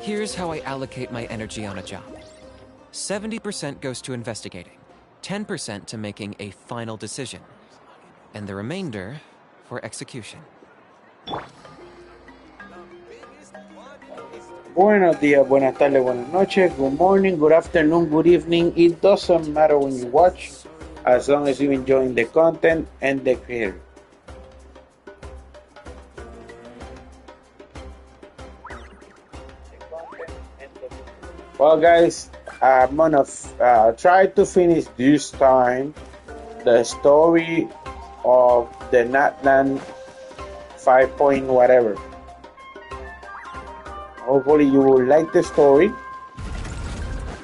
Here's how I allocate my energy on a job. 70% goes to investigating, 10% to making a final decision, and the remainder for execution. Buenos días, buenas tardes, buenas noches, good morning, good afternoon, good evening. It doesn't matter when you watch, as long as you're enjoying the content and the creator. Well, guys, I'm gonna try to finish this time the story of the Natlan 5 point whatever. Hopefully you will like the story.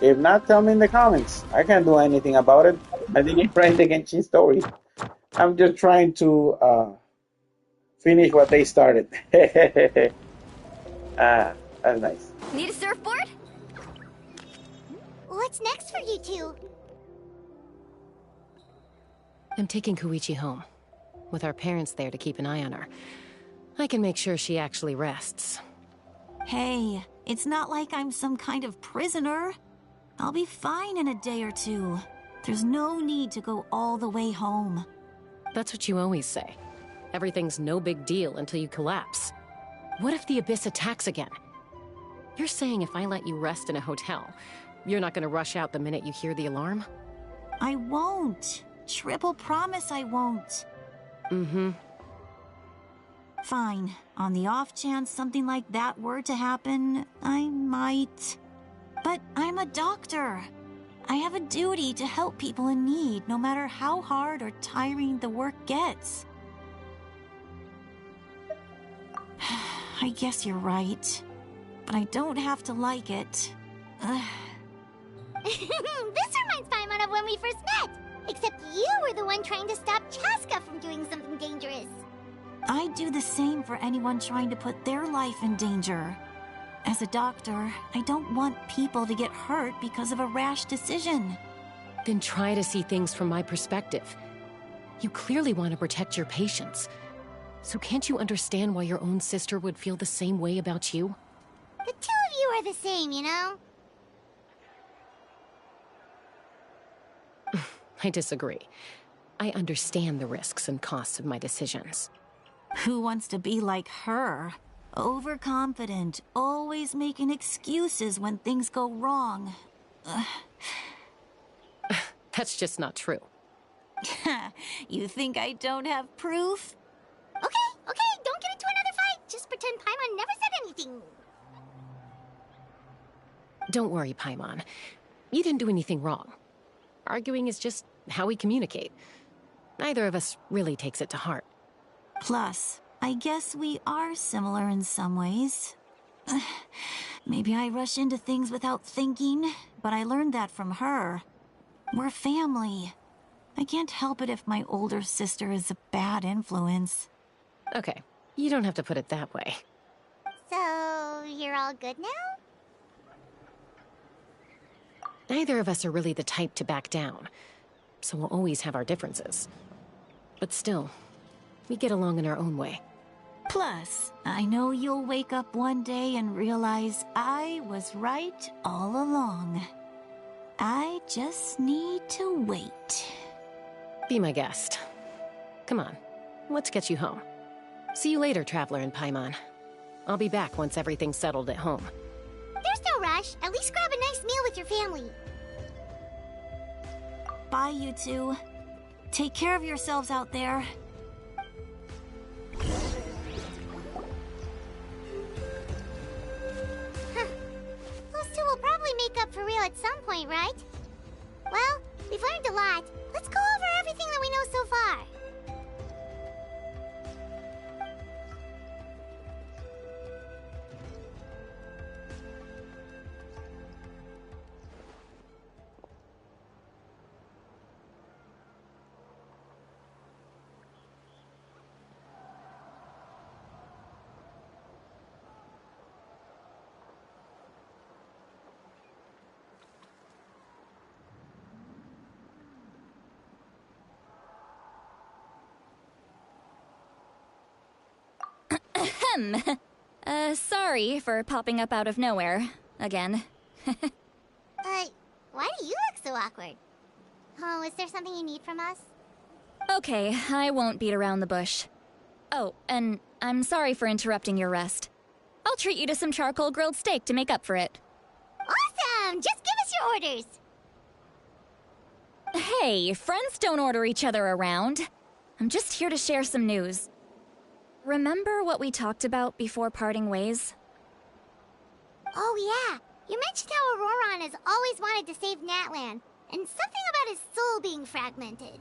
If not, tell me in the comments. I can't do anything about it. I didn't write the Genshin story. I'm just trying to finish what they started. That's nice. Need a surfboard? What's next for you two? I'm taking Koichi home. With our parents there to keep an eye on her. I can make sure she actually rests. Hey, it's not like I'm some kind of prisoner. I'll be fine in a day or two. There's no need to go all the way home. That's what you always say. Everything's no big deal until you collapse. What if the Abyss attacks again? You're saying if I let you rest in a hotel, you're not gonna rush out the minute you hear the alarm? I won't. Triple promise I won't. Mm-hmm. Fine. On the off chance something like that were to happen, I might. But I'm a doctor. I have a duty to help people in need, no matter how hard or tiring the work gets. I guess you're right. But I don't have to like it. This reminds Paimon of when we first met. Except you were the one trying to stop Chaska from doing something dangerous. I'd do the same for anyone trying to put their life in danger. As a doctor, I don't want people to get hurt because of a rash decision. Then try to see things from my perspective. You clearly want to protect your patients. So can't you understand why your own sister would feel the same way about you? The two of you are the same, you know? I disagree. I understand the risks and costs of my decisions. Who wants to be like her? Overconfident, always making excuses when things go wrong. That's just not true. You think I don't have proof? Okay, don't get into another fight. Just pretend Paimon never said anything. Don't worry, Paimon. You didn't do anything wrong. Arguing is just how we communicate. Neither of us really takes it to heart. Plus, I guess we are similar in some ways. Maybe I rush into things without thinking, but I learned that from her. We're family. I can't help it if my older sister is a bad influence. Okay, you don't have to put it that way. So, you're all good now? Neither of us are really the type to back down, so we'll always have our differences. But still, we get along in our own way. Plus, I know you'll wake up one day and realize I was right all along. I just need to wait. Be my guest. Come on, let's get you home. See you later, Traveler and Paimon. I'll be back once everything's settled at home. There's no rush. At least grab a nice meal with your family. Bye, you two. Take care of yourselves out there. Those two will probably make up for real at some point, right? Well, we've learned a lot. Let's go over everything that we know so far. Sorry for popping up out of nowhere. Again. Why do you look so awkward? Oh, is there something you need from us? Okay, I won't beat around the bush. Oh, and I'm sorry for interrupting your rest. I'll treat you to some charcoal grilled steak to make up for it. Awesome! Just give us your orders! Hey, friends don't order each other around. I'm just here to share some news. Remember what we talked about before parting ways? Oh yeah, you mentioned how Auroron has always wanted to save Natlan, and something about his soul being fragmented.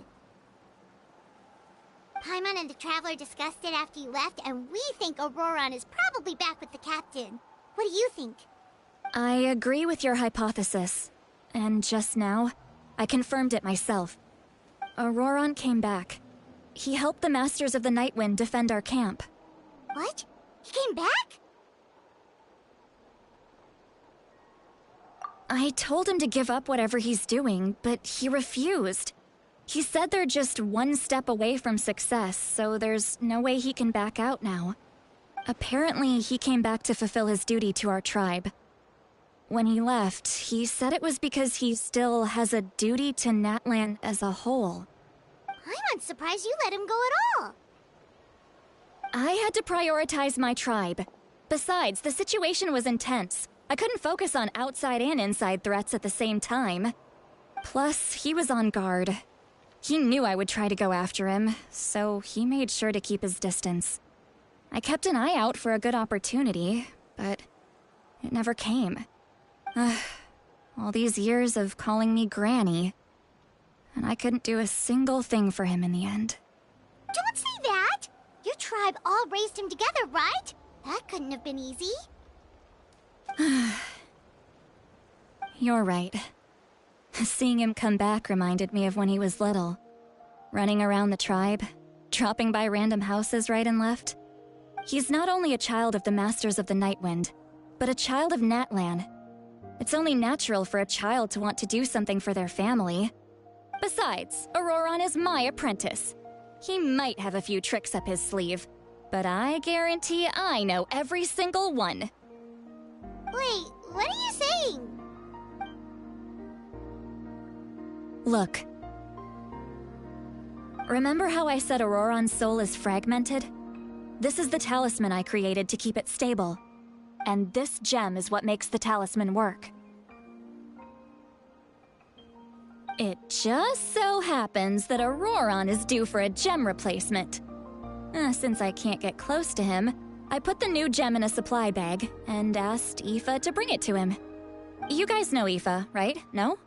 Paimon and the Traveler discussed it after you left, and we think Auroron is probably back with the captain. What do you think? I agree with your hypothesis. And just now, I confirmed it myself. Auroron came back. He helped the Masters of the Nightwind defend our camp. What? He came back? I told him to give up whatever he's doing, but he refused. He said they're just one step away from success, so there's no way he can back out now. Apparently, he came back to fulfill his duty to our tribe. When he left, he said it was because he still has a duty to Natlan as a whole. I'm surprised you let him go at all. I had to prioritize my tribe. Besides, the situation was intense. I couldn't focus on outside and inside threats at the same time. Plus, he was on guard. He knew I would try to go after him, so he made sure to keep his distance. I kept an eye out for a good opportunity, but it never came. All these years of calling me Granny, and I couldn't do a single thing for him in the end. Don't say that! Your tribe all raised him together, right? That couldn't have been easy. You're right. Seeing him come back reminded me of when he was little. Running around the tribe, dropping by random houses right and left. He's not only a child of the Masters of the Nightwind, but a child of Natlan. It's only natural for a child to want to do something for their family. Besides, Auroron is my apprentice. He might have a few tricks up his sleeve, but I guarantee I know every single one. Wait, what are you saying? Look. Remember how I said Auroron's soul is fragmented? This is the talisman I created to keep it stable. And this gem is what makes the talisman work. It just so happens that Auroron is due for a gem replacement. Since I can't get close to him, I put the new gem in a supply bag and asked Aoife to bring it to him. You guys know Aoife, right? No?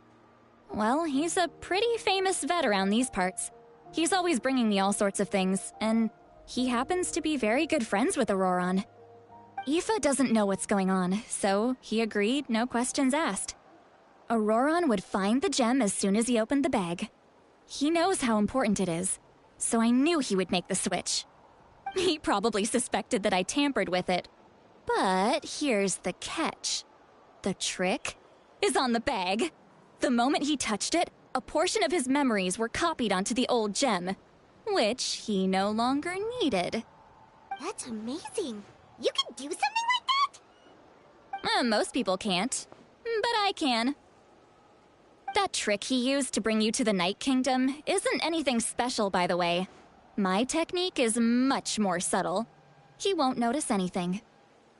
Well, he's a pretty famous vet around these parts. He's always bringing me all sorts of things, and he happens to be very good friends with Auroron. Aoife doesn't know what's going on, so he agreed, no questions asked. Auroron would find the gem as soon as he opened the bag. He knows how important it is, so I knew he would make the switch. He probably suspected that I tampered with it. But here's the catch. The trick is on the bag. The moment he touched it, a portion of his memories were copied onto the old gem, which he no longer needed. That's amazing. You can do something like that? Most people can't, but I can. That trick he used to bring you to the Night Kingdom isn't anything special, by the way. My technique is much more subtle. He won't notice anything.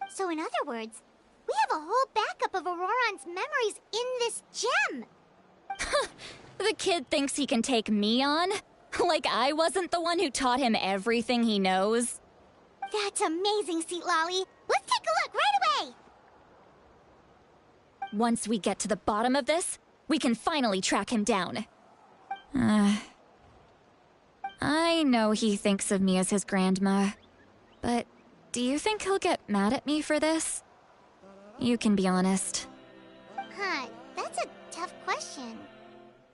So in other words, we have a whole backup of Auroron's memories in this gem. The kid thinks he can take me on? Like I wasn't the one who taught him everything he knows? That's amazing, Sweet Lolly. Let's take a look right away. Once we get to the bottom of this, we can finally track him down. I know he thinks of me as his grandma, but do you think he'll get mad at me for this? You can be honest. Huh, that's a tough question.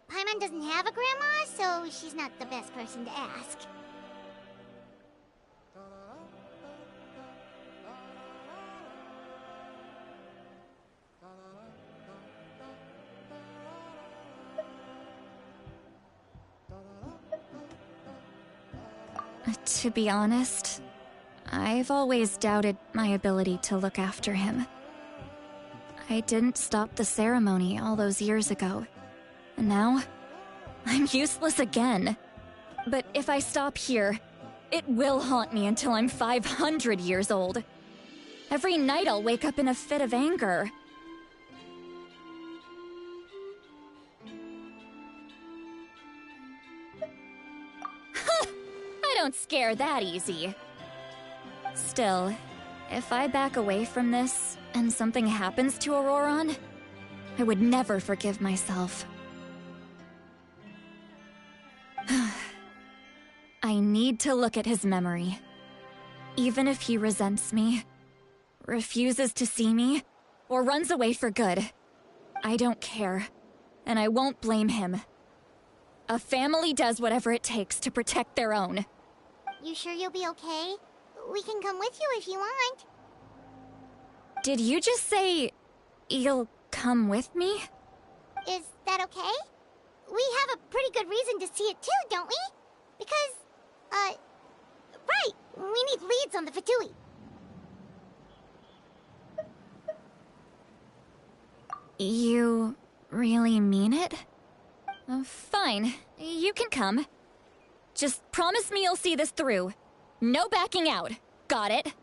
Paimon doesn't have a grandma, so she's not the best person to ask. To be honest, I've always doubted my ability to look after him. I didn't stop the ceremony all those years ago, and now I'm useless again. But if I stop here, it will haunt me until I'm 500 years old. Every night I'll wake up in a fit of anger. I don't scare that easy. Still, if I back away from this and something happens to Auroron, I would never forgive myself. I need to look at his memory. Even if he resents me, refuses to see me, or runs away for good, I don't care, and I won't blame him. A family does whatever it takes to protect their own. You sure you'll be okay? We can come with you if you want. Did you just say you'll come with me? Is that okay? We have a pretty good reason to see it too, don't we? Because, right, we need leads on the Fatui. You really mean it? Fine, you can come. Just promise me you'll see this through. No backing out. Got it?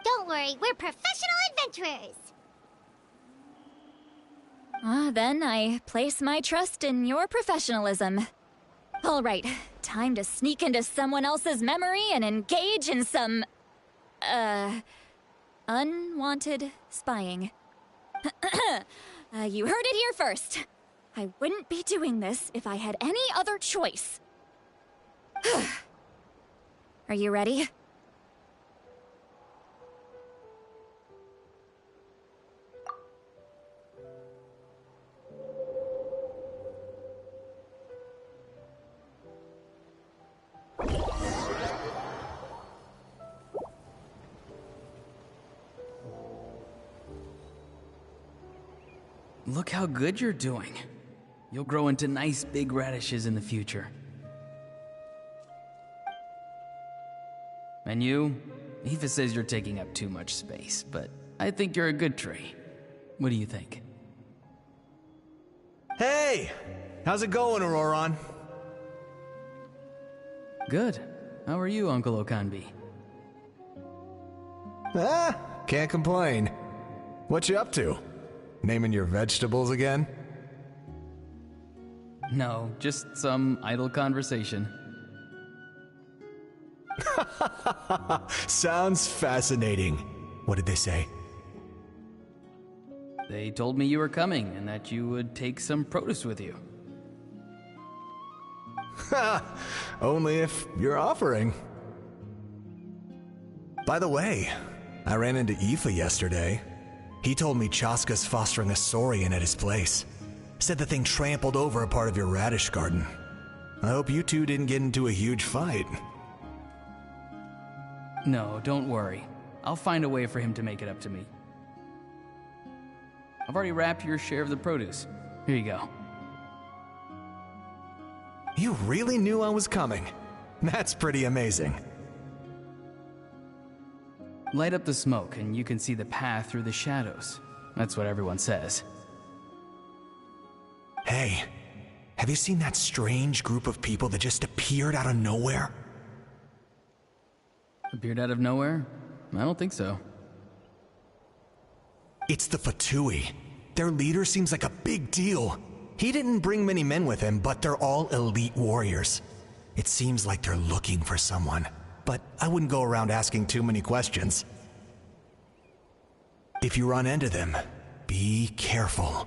Don't worry, we're professional adventurers. Then I place my trust in your professionalism. All right, time to sneak into someone else's memory and engage in some, unwanted spying. You heard it here first. I wouldn't be doing this if I had any other choice. Are you ready? Look how good you're doing. You'll grow into nice big radishes in the future. And you? Aoife says you're taking up too much space, but I think you're a good tree. What do you think? Hey! How's it going, Auroron? Good. How are you, Uncle Okanbi? Can't complain. What you up to? Naming your vegetables again? No, just some idle conversation. Sounds fascinating. What did they say? They told me you were coming and that you would take some produce with you. Only if you're offering. By the way, I ran into Aoife yesterday. He told me Chaska's fostering a saurian at his place. Said the thing trampled over a part of your radish garden. I hope you two didn't get into a huge fight. No, don't worry. I'll find a way for him to make it up to me. I've already wrapped your share of the produce. Here you go. You really knew I was coming. That's pretty amazing. Light up the smoke and you can see the path through the shadows. That's what everyone says. Hey, have you seen that strange group of people that just appeared out of nowhere? Appeared out of nowhere? I don't think so. It's the Fatui. Their leader seems like a big deal. He didn't bring many men with him, but they're all elite warriors. It seems like they're looking for someone, but I wouldn't go around asking too many questions. If you run into them, be careful.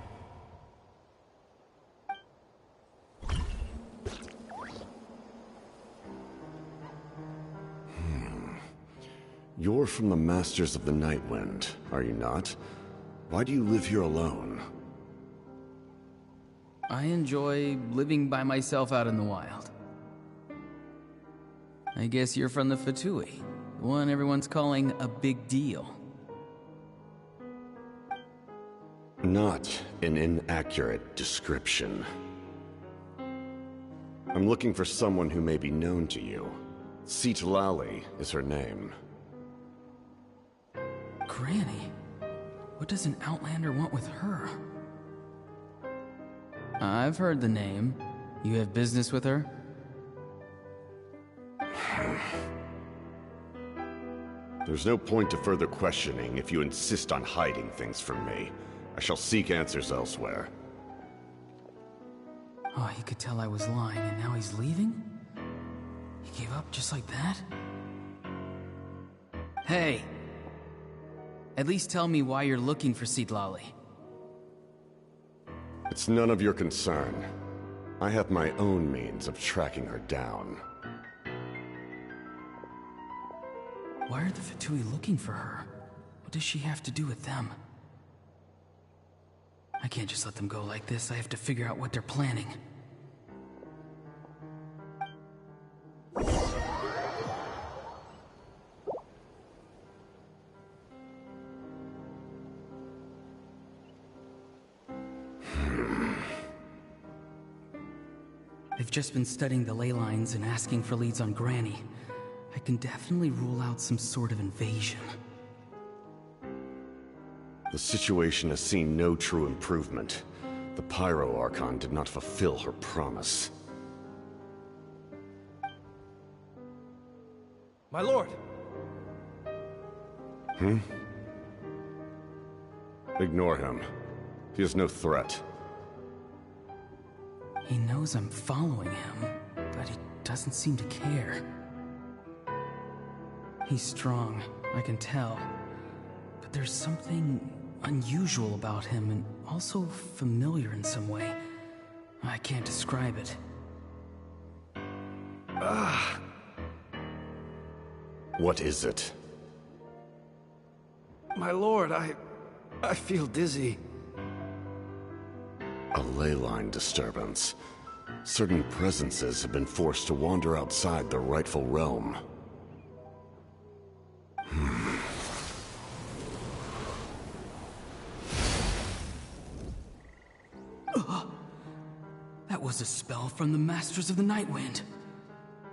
You're from the Masters of the Night Wind, are you not? Why do you live here alone? I enjoy living by myself out in the wild. I guess you're from the Fatui, the one everyone's calling a big deal. Not an inaccurate description. I'm looking for someone who may be known to you. Citlali is her name. Granny? What does an Outlander want with her? I've heard the name. You have business with her? There's no point to further questioning if you insist on hiding things from me. I shall seek answers elsewhere. Oh, he could tell I was lying, and now he's leaving? He gave up just like that? Hey! At least tell me why you're looking for Citlali. It's none of your concern. I have my own means of tracking her down. Why are the Fatui looking for her? What does she have to do with them? I can't just let them go like this. I have to figure out what they're planning. They've just been studying the ley lines and asking for leads on Granny. I can definitely rule out some sort of invasion. The situation has seen no true improvement. The Pyro Archon did not fulfill her promise. My lord! Ignore him. He is no threat. He knows I'm following him, but he doesn't seem to care. He's strong, I can tell. But there's something unusual about him, and also familiar in some way. I can't describe it. What is it? My lord, I feel dizzy. A ley line disturbance. Certain presences have been forced to wander outside their rightful realm. That was a spell from the Masters of the Nightwind.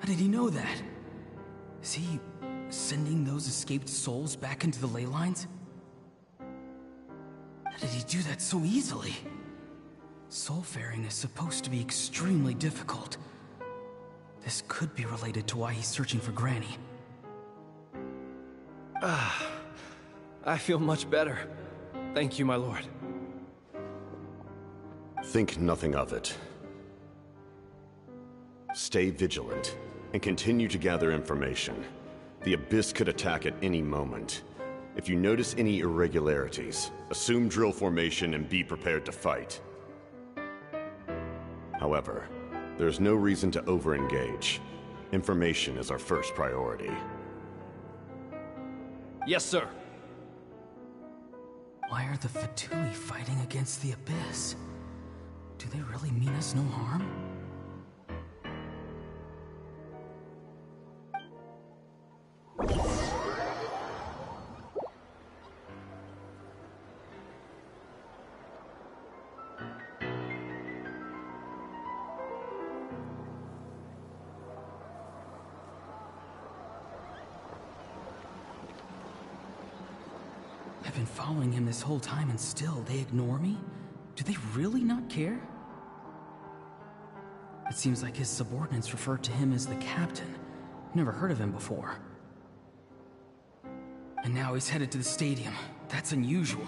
How did he know that? Is he sending those escaped souls back into the ley lines? How did he do that so easily? Soulfaring is supposed to be extremely difficult. This could be related to why he's searching for Granny. I feel much better. Thank you, my lord. Think nothing of it. Stay vigilant, and continue to gather information. The Abyss could attack at any moment. If you notice any irregularities, assume drill formation and be prepared to fight. However, there's no reason to over-engage. Information is our first priority. Yes, sir. Why are the Fatui fighting against the Abyss? Do they really mean us no harm? I've been following him this whole time and still they ignore me? Do they really not care? It seems like his subordinates refer to him as the captain. Never heard of him before. And now he's headed to the stadium. That's unusual.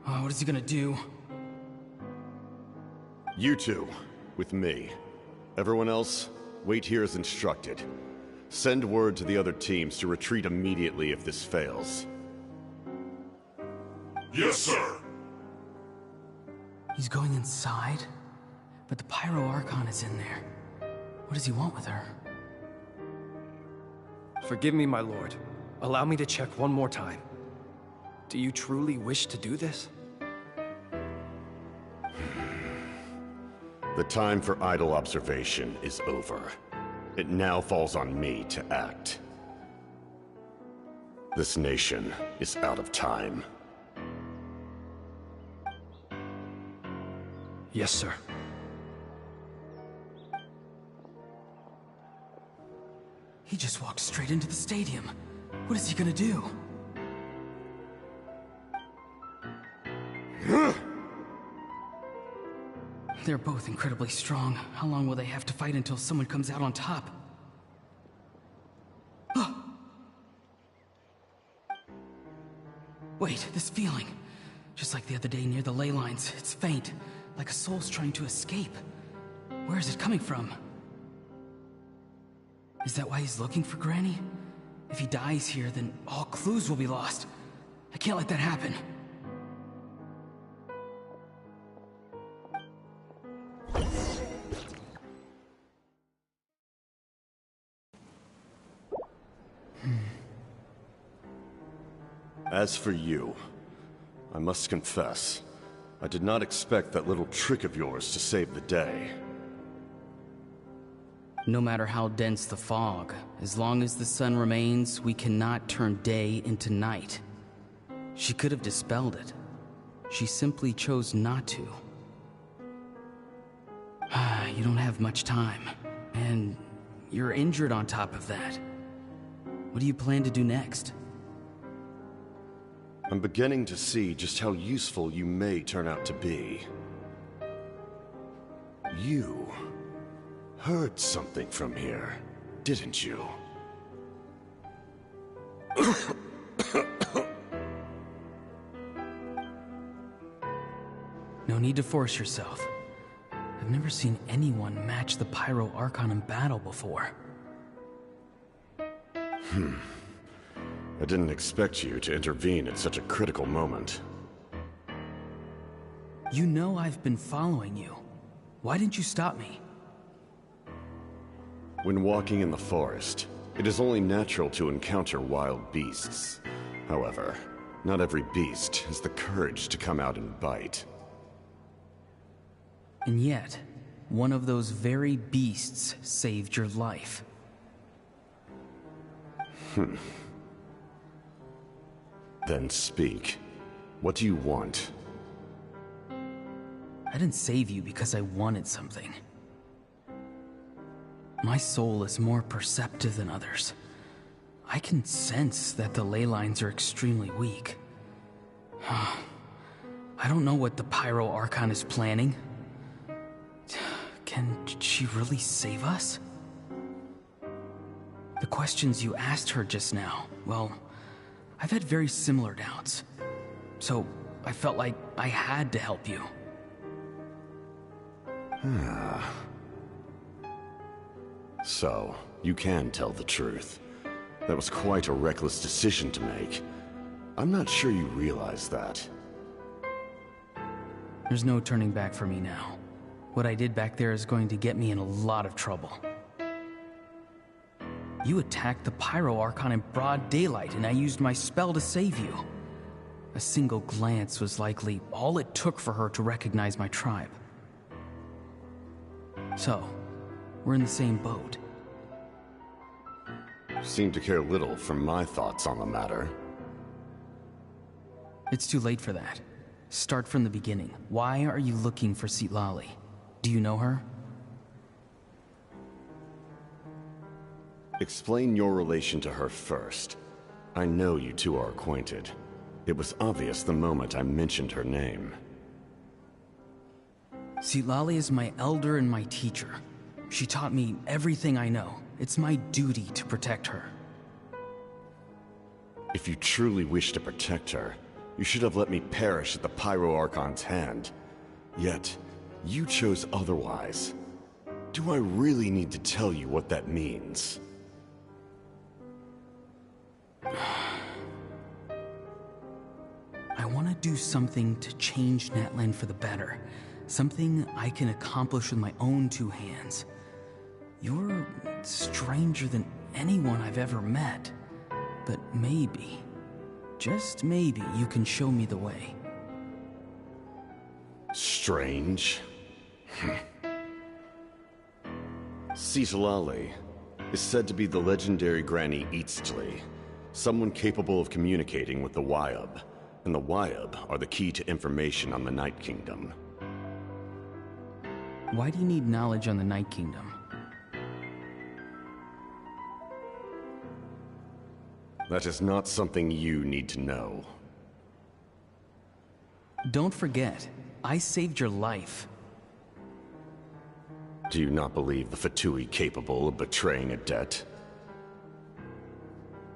Oh, what is he gonna do? You two, with me. Everyone else, wait here as instructed. Send word to the other teams to retreat immediately if this fails. Yes, sir. He's going inside? But the Pyro Archon is in there. What does he want with her? Forgive me, my lord. Allow me to check one more time. Do you truly wish to do this? The time for idle observation is over. It now falls on me to act. This nation is out of time. Yes, sir. He just walked straight into the stadium. What is he gonna do? they're both incredibly strong. How long will they have to fight until someone comes out on top? Wait, this feeling. Just like the other day near the ley lines, it's faint, like a soul's trying to escape. Where is it coming from? Is that why he's looking for Granny? If he dies here, then all clues will be lost. I can't let that happen. As for you, I must confess, I did not expect that little trick of yours to save the day. No matter how dense the fog, as long as the sun remains, we cannot turn day into night. She could have dispelled it. She simply chose not to. You don't have much time, and you're injured on top of that. What do you plan to do next? I'm beginning to see just how useful you may turn out to be. You heard something from here, didn't you? No need to force yourself. I've never seen anyone match the Pyro Archon in battle before. I didn't expect you to intervene at such a critical moment. You know I've been following you. Why didn't you stop me? When walking in the forest, it is only natural to encounter wild beasts. However, not every beast has the courage to come out and bite. And yet, one of those very beasts saved your life. Then speak. What do you want? I didn't save you because I wanted something. My soul is more perceptive than others. I can sense that the ley lines are extremely weak. I don't know what the Pyro Archon is planning. Can she really save us? The questions you asked her just now, well, I've had very similar doubts. So I felt like I had to help you. So, you can tell the truth. That was quite a reckless decision to make. I'm not sure you realize that. There's no turning back for me now. What I did back there is going to get me in a lot of trouble. You attacked the Pyro Archon in broad daylight, and I used my spell to save you. A single glance was likely all it took for her to recognize my tribe. So, we're in the same boat. Seem to care little for my thoughts on the matter. It's too late for that. Start from the beginning. Why are you looking for Citlali? Do you know her? Explain your relation to her first. I know you two are acquainted. It was obvious the moment I mentioned her name. Citlali is my elder and my teacher. She taught me everything I know. It's my duty to protect her. If you truly wish to protect her, you should have let me perish at the Pyro Archon's hand. Yet, you chose otherwise. Do I really need to tell you what that means? I want to do something to change Natlan for the better. Something I can accomplish with my own two hands. You're stranger than anyone I've ever met. But maybe, just maybe, you can show me the way. Strange? Citlali is said to be the legendary Granny Eastli, someone capable of communicating with the Wyub, and the Wyub are the key to information on the Night Kingdom. Why do you need knowledge on the Night Kingdom? That is not something you need to know. Don't forget, I saved your life. Do you not believe the Fatui capable of betraying a debt?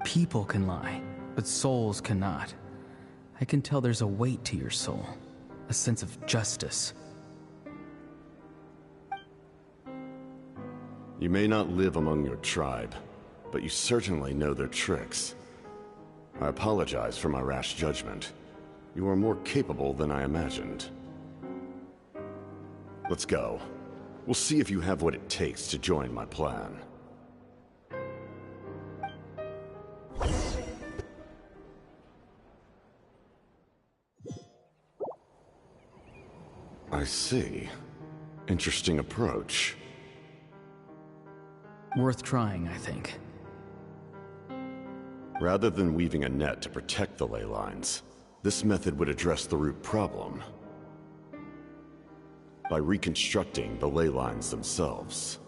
People can lie, but souls cannot. I can tell there's a weight to your soul, a sense of justice. You may not live among your tribe, but you certainly know their tricks. I apologize for my rash judgment. You are more capable than I imagined. Let's go. We'll see if you have what it takes to join my plan. I see. Interesting approach. Worth trying, I think. Rather than weaving a net to protect the ley lines, this method would address the root problem by reconstructing the ley lines themselves.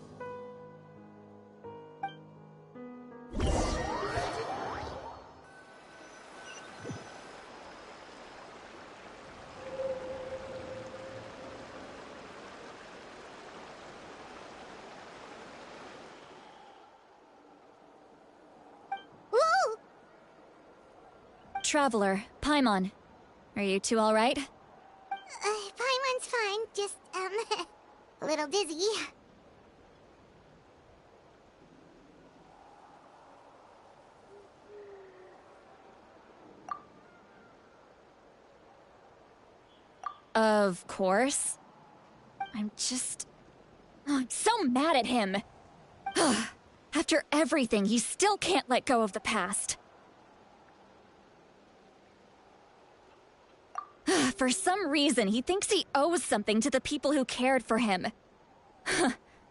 Traveler, Paimon. Are you two alright? Paimon's fine, just, a little dizzy. Of course. I'm so mad at him. After everything, he still can't let go of the past. For some reason, he thinks he owes something to the people who cared for him.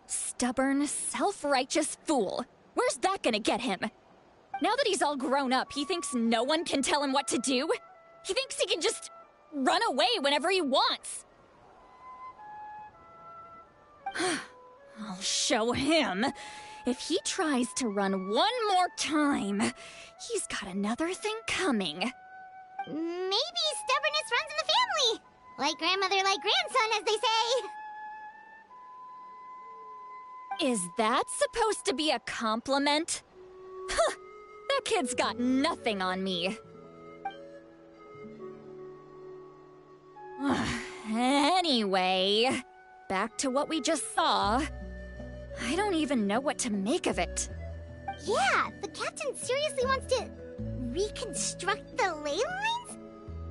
Stubborn, self-righteous fool. Where's that gonna get him? Now that he's all grown up, he thinks no one can tell him what to do? He thinks he can just run away whenever he wants. I'll show him. If he tries to run one more time, he's got another thing coming. Maybe stubbornness runs in the family! Like grandmother, like grandson, as they say! Is that supposed to be a compliment? That kid's got nothing on me. Anyway, back to what we just saw. I don't even know what to make of it. Yeah, the captain seriously wants to reconstruct the ley lines?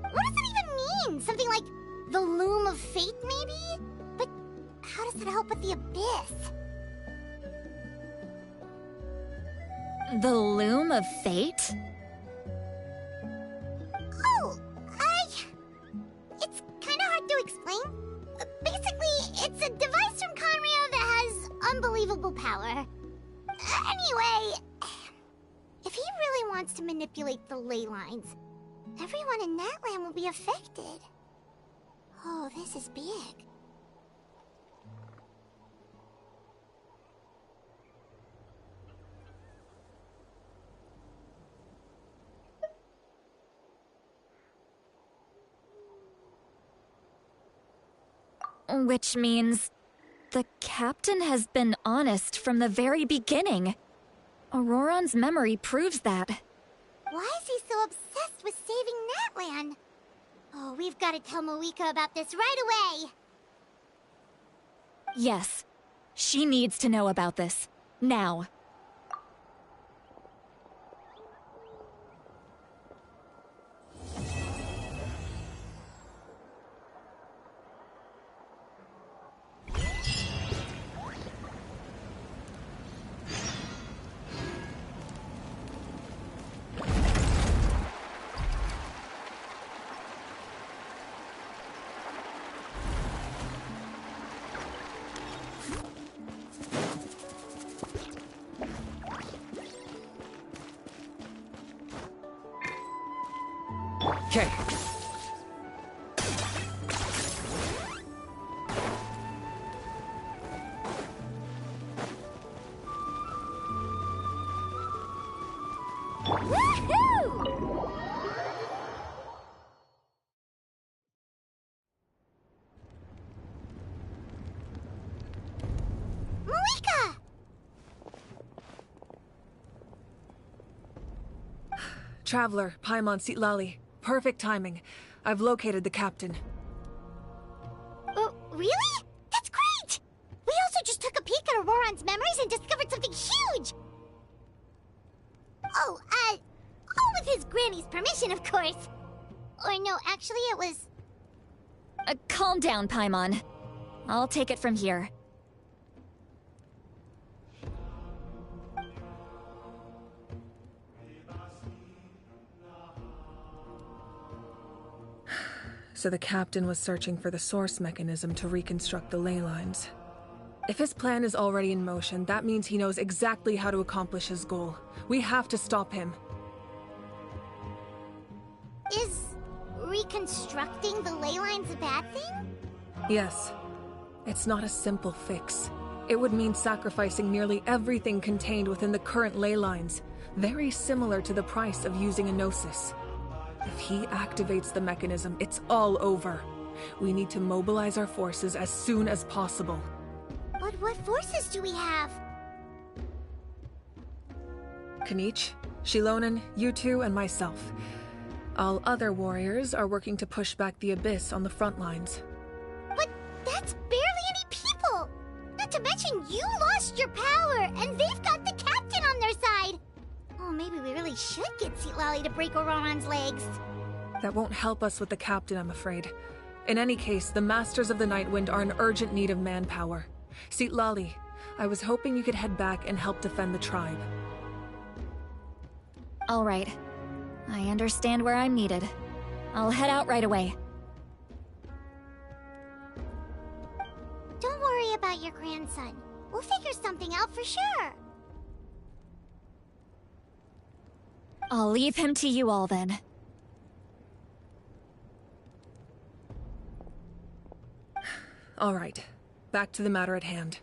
What does that even mean? Something like the loom of fate, maybe? But how does that help with the abyss? The loom of fate? Oh, it's kind of hard to explain. Basically, it's a device from Conrio that has unbelievable power. Anyway, if he really wants to manipulate the ley lines, everyone in Natlan will be affected. Oh, this is big. Which means the captain has been honest from the very beginning. Auroron's memory proves that. Why is he so obsessed with saving Natlan? Oh, we've got to tell Moeka about this right away. Yes, she needs to know about this. Now. Okay. Traveler, Paimon Sitlali. Perfect timing. I've located the captain. Oh, really? That's great! We also just took a peek at Auroron's memories and discovered something huge! Oh, all with his granny's permission, of course. Or no, actually it was... Calm down, Paimon. I'll take it from here. So the captain was searching for the source mechanism to reconstruct the ley lines. If his plan is already in motion, that means he knows exactly how to accomplish his goal. We have to stop him. Is reconstructing the ley lines a bad thing? Yes. It's not a simple fix. It would mean sacrificing nearly everything contained within the current ley lines, very similar to the price of using a Gnosis. If he activates the mechanism, it's all over. We need to mobilize our forces as soon as possible. But what forces do we have? Kanich, Shilonen, you two, and myself. All other warriors are working to push back the Abyss on the front lines. But that's barely any people! Not to mention you lost your power, and they've got the captain on their side! Oh, maybe we really should get Sitlali to break Auroron's legs. That won't help us with the captain, I'm afraid. In any case, the Masters of the Nightwind are in urgent need of manpower. Sitlali, I was hoping you could head back and help defend the tribe. All right. I understand where I'm needed. I'll head out right away. Don't worry about your grandson. We'll figure something out for sure. I'll leave him to you all then. All right. Back to the matter at hand.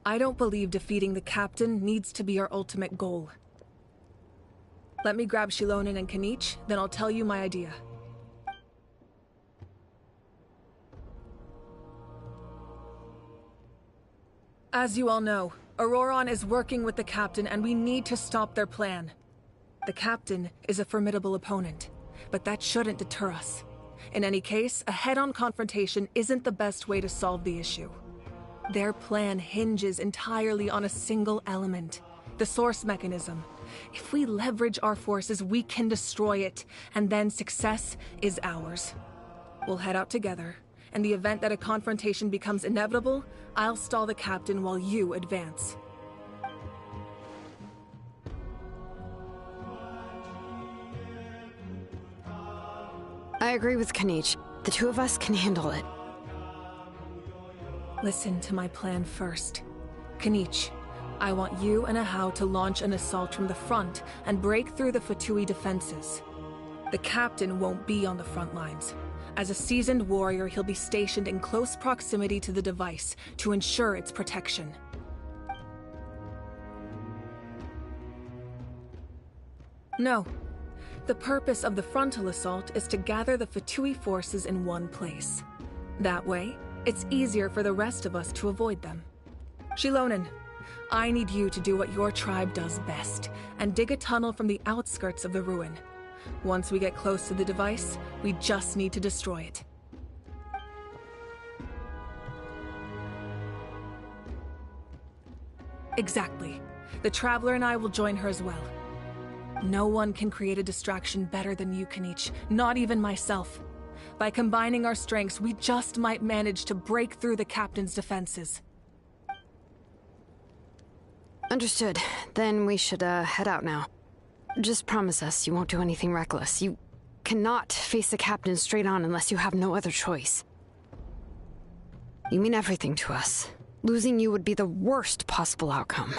I don't believe defeating the captain needs to be our ultimate goal. Let me grab Shilonen and Kanich, then I'll tell you my idea. As you all know, Auroron is working with the captain and we need to stop their plan. The captain is a formidable opponent, but that shouldn't deter us. In any case, a head-on confrontation isn't the best way to solve the issue. Their plan hinges entirely on a single element, the source mechanism. If we leverage our forces, we can destroy it, and then success is ours. We'll head out together. In the event that a confrontation becomes inevitable, I'll stall the captain while you advance. I agree with Kanich. The two of us can handle it. Listen to my plan first. Kanich, I want you and Ahau to launch an assault from the front and break through the Fatui defenses. The captain won't be on the front lines. As a seasoned warrior, he'll be stationed in close proximity to the device to ensure its protection. No. The purpose of the frontal assault is to gather the Fatui forces in one place. That way, it's easier for the rest of us to avoid them. Shilonen, I need you to do what your tribe does best, and dig a tunnel from the outskirts of the ruin. Once we get close to the device, we just need to destroy it. Exactly. The Traveler and I will join her as well. No one can create a distraction better than you, Kanich, not even myself. By combining our strengths, we just might manage to break through the captain's defenses. Understood. Then we should, head out now. Just promise us you won't do anything reckless. You cannot face the captain straight on unless you have no other choice. You mean everything to us. Losing you would be the worst possible outcome.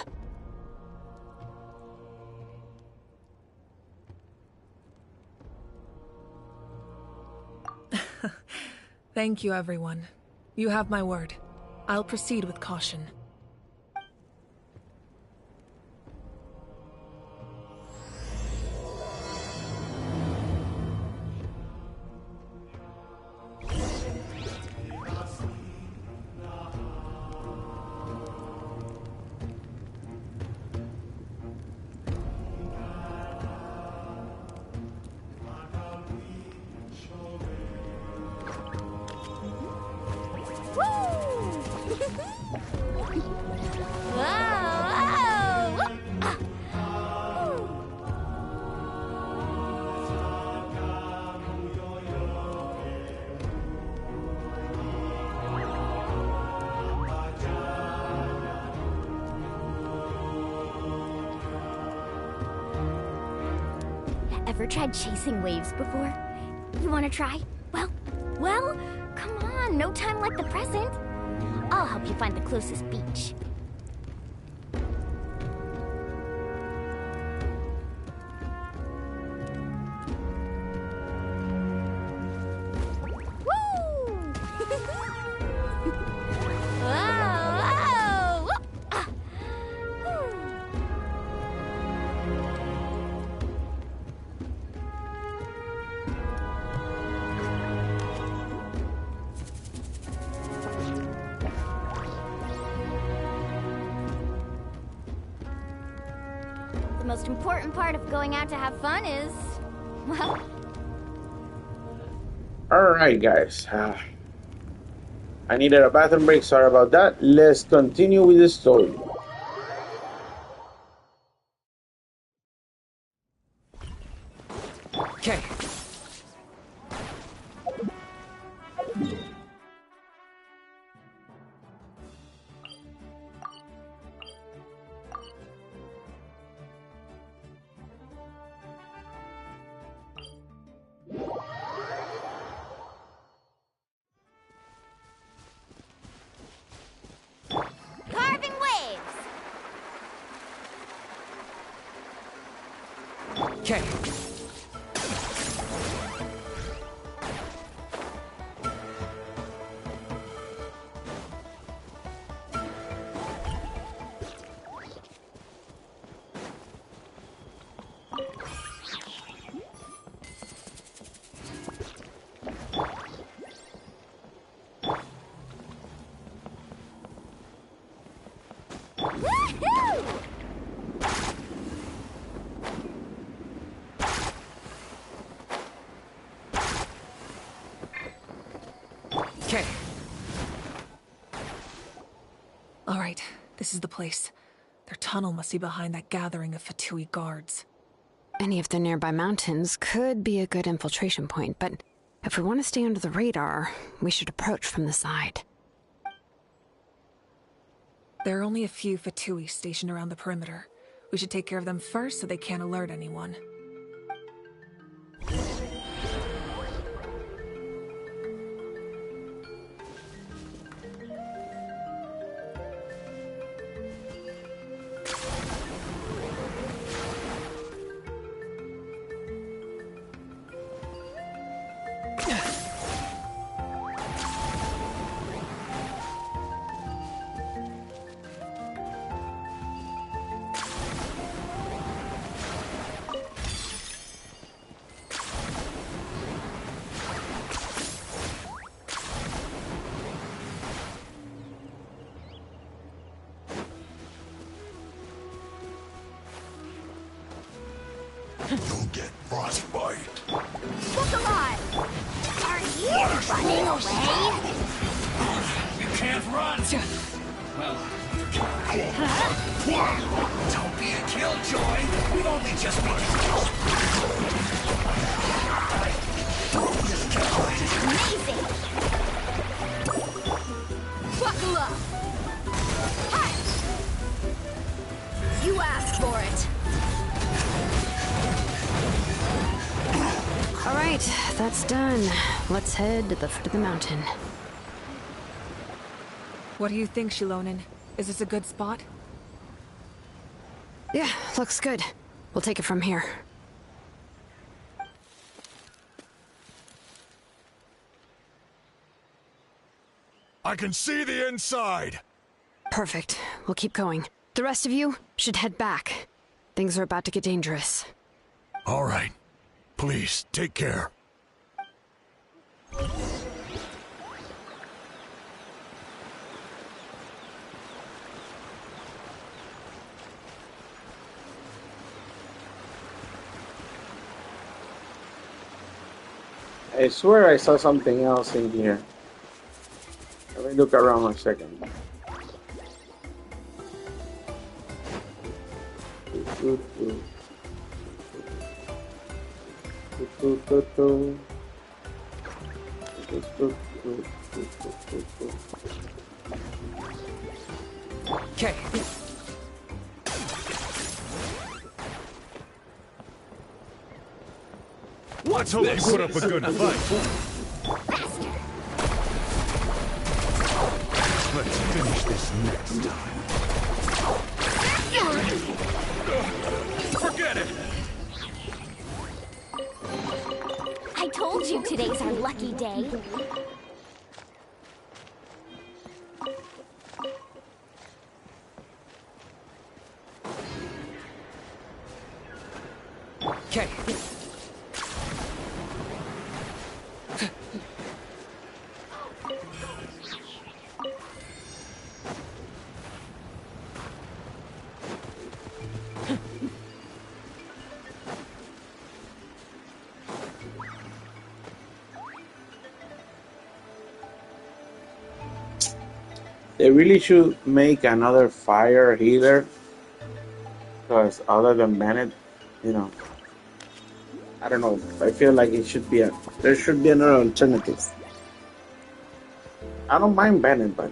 Thank you, everyone. You have my word. I'll proceed with caution. Ever tried chasing waves before? You wanna try? Well, come on, no time like the present. I'll help you find the closest beach. The most important part of going out to have fun is, well... Alright, guys. I needed a bathroom break. Sorry about that. Let's continue with the story. Okay. Carving waves! Okay. Woohoo! Okay. All right, this is the place. Their tunnel must be behind that gathering of Fatui guards. Any of the nearby mountains could be a good infiltration point, but if we want to stay under the radar, we should approach from the side. There are only a few Fatui stationed around the perimeter. We should take care of them first so they can't alert anyone. You'll get frostbite. Look alive! Are you running away? You can't run! Well, don't be a killjoy. We've only just begun. Amazing! Buckle up! Hi! You asked for it! All right, that's done. Let's head to the foot of the mountain. What do you think, Shilonen? Is this a good spot? Yeah, looks good. We'll take it from here. I can see the inside! Perfect. We'll keep going. The rest of you should head back. Things are about to get dangerous. All right. Please, take care. I swear I saw something else in here. Let me look around a second. Okay. Let's hope you put up a good fight. Let's finish this next time. Forget it! I told you today's our lucky day. Okay. They really should make another fire healer, because other than Bennett, you know, I don't know. I feel like it should be there should be another alternative. I don't mind Bennett, but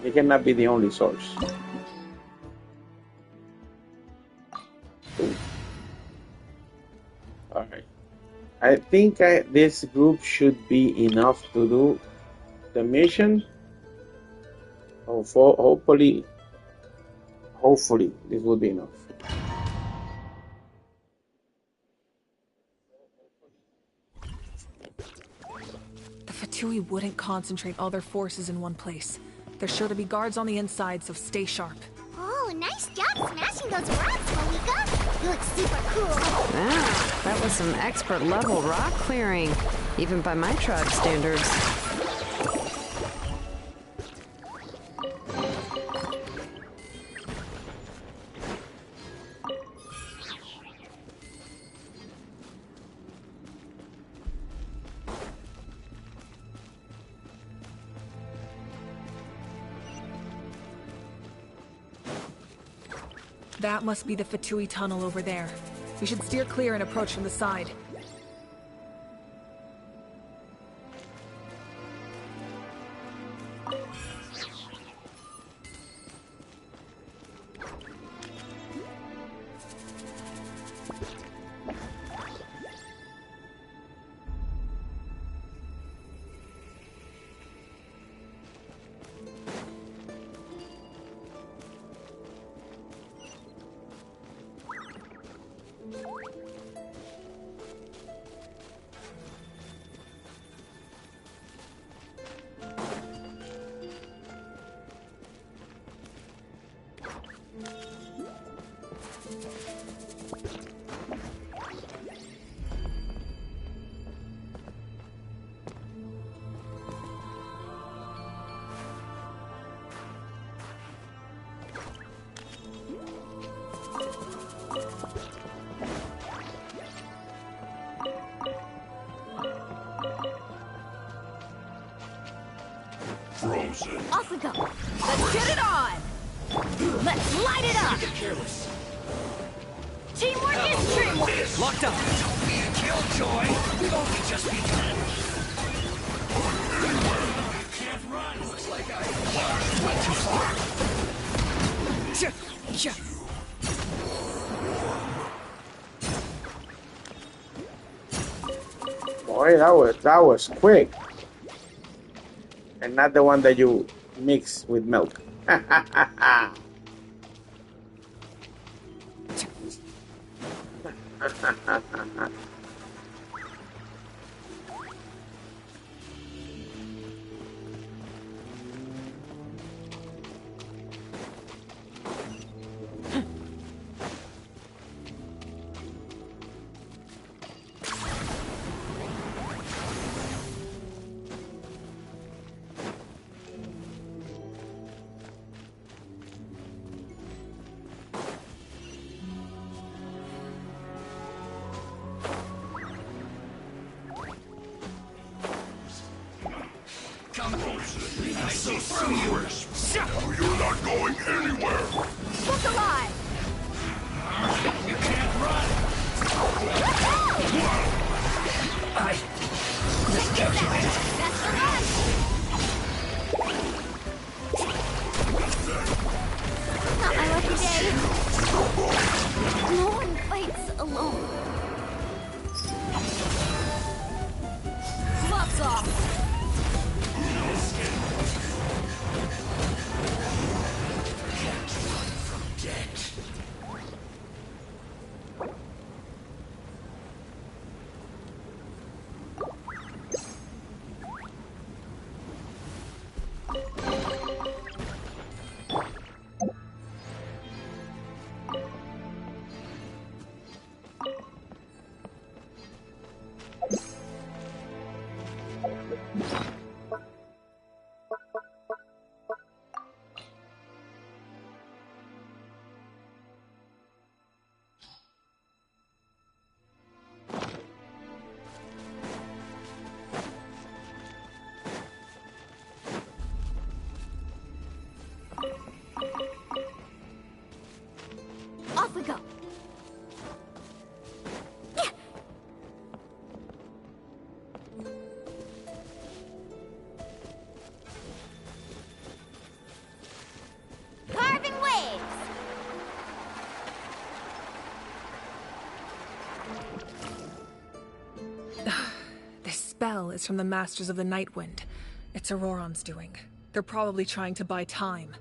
it cannot be the only source. All right. I think this group should be enough to do the mission. Hopefully this will be enough. The Fatui wouldn't concentrate all their forces in one place. There's sure to be guards on the inside, so stay sharp. Oh, nice job smashing those rocks, Malika. You look super cool. Ah, that was some expert level rock clearing, even by my tribe standards. That must be the Fatui tunnel over there. We should steer clear and approach from the side. Off we go. Let's get it on. Let's light it up. Teamwork is teamwork. Locked up. Don't be a killjoy. We've only just begun. Can't run. Looks like I went too far. Boy, that was quick. And not the one that you mix with milk. I see through you. You're not going anywhere. Look alive. You can't run! I miscalculated. That's the run! Not my lucky day. No one fights alone. Gloves off! Off we go. Carving waves. This spell is from the Masters of the Night Wind. It's Auroron's doing. They're probably trying to buy time.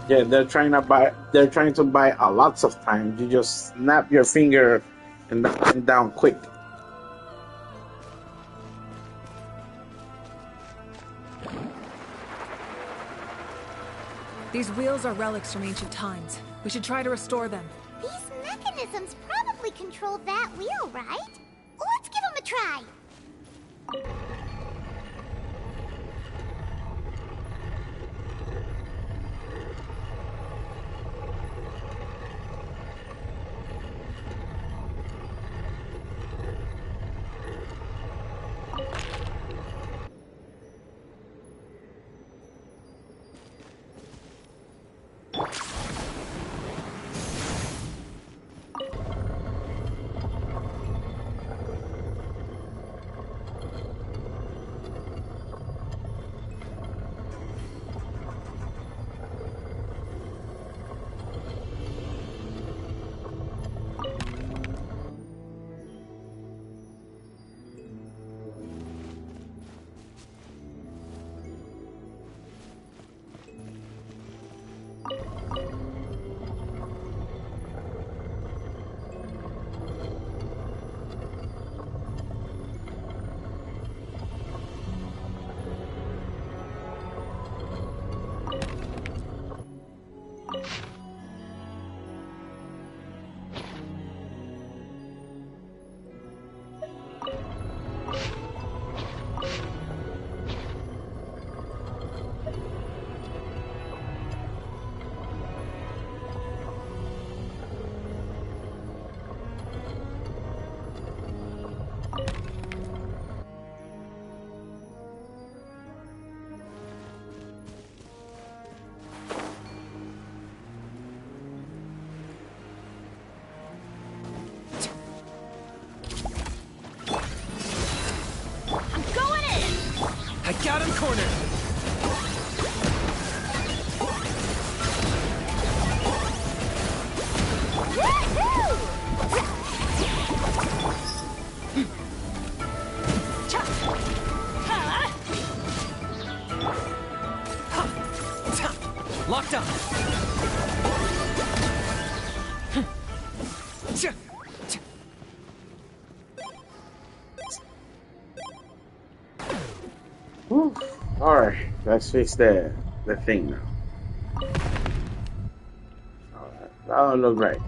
Yeah, they're trying to buy. They're trying to buy a lots of time. You just snap your finger and down quick. These wheels are relics from ancient times. We should try to restore them. These mechanisms probably control that wheel, right? Let's give them a try. I got him cornered! Locked up! Alright, let's fix the thing now. Alright, that don't look right.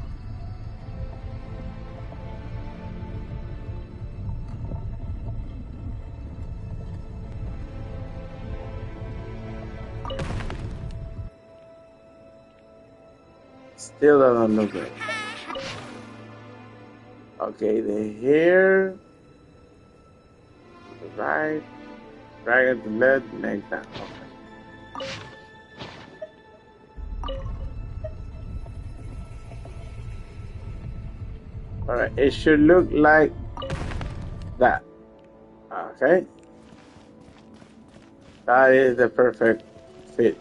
Still doesn't look right. Okay, the hair. Right. Right at the left, next down. Okay. Alright, it should look like that. Okay. That is the perfect fit.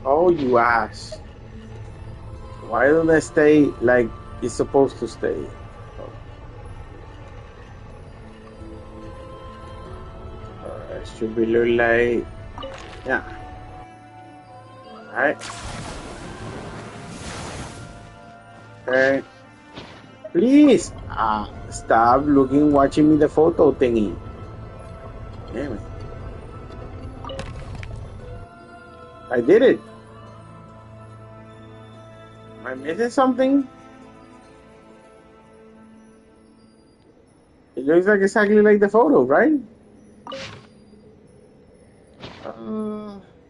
Oh, you ass. Why don't they stay like it's supposed to stay? It should be look like, yeah. Alright. Okay. Please, stop watching me the photo thingy. Damn it. I did it. Am I missing something? It looks like exactly like the photo, right?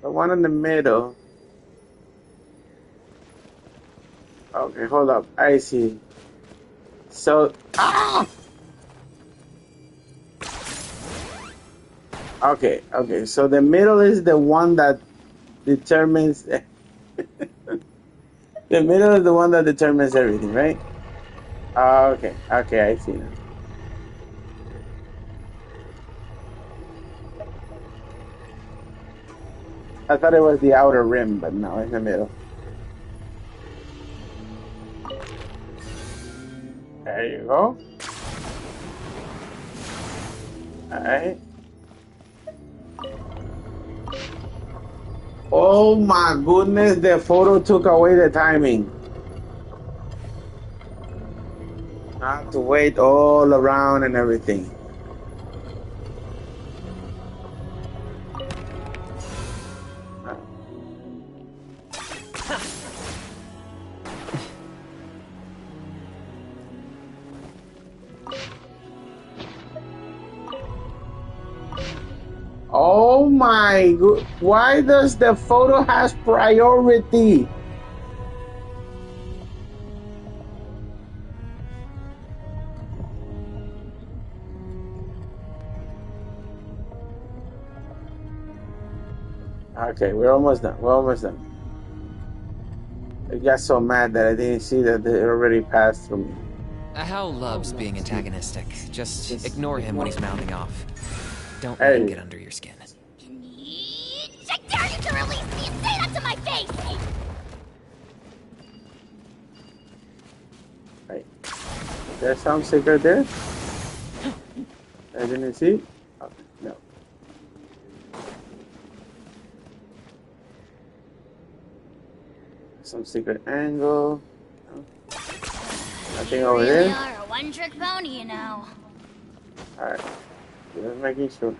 The one in the middle. Okay, hold up. I see. So, Okay, so the middle is the one that determines the middle is the one that determines everything, right? Okay, I see now. I thought it was the outer rim, but no, it's the middle. There you go. Alright. Oh my goodness, the photo took away the timing. I have to wait all around and everything. Oh my god, why does the photo has priority? Okay, we're almost done. I got so mad that I didn't see that it already passed through me. Hal loves being antagonistic. Just ignore him when he's mouthing off. Don't let him get under your skin. I dare you to release me and say that to my face! Right. There's some secret there? I didn't see? Oh, no. Some secret angle. No. Nothing over there. You are a one-trick pony, you know. Alright. Just making sure.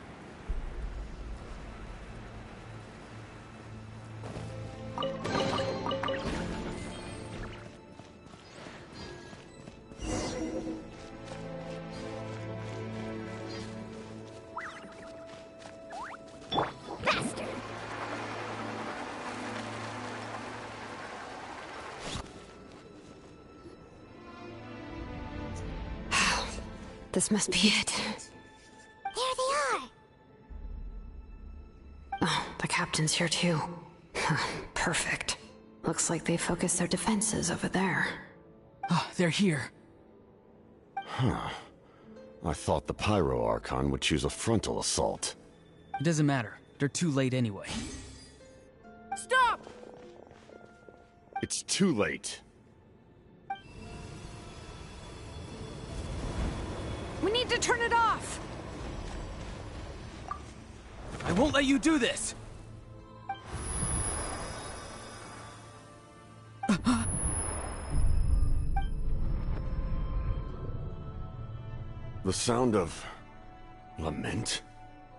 Bastard! This must be it. There they are! Oh, the captain's here too. Perfect. Looks like they focused their defenses over there. Oh, they're here. Huh. I thought the Pyro Archon would choose a frontal assault. It doesn't matter. They're too late anyway. Stop! It's too late. We need to turn it off! I won't let you do this! The sound of lament?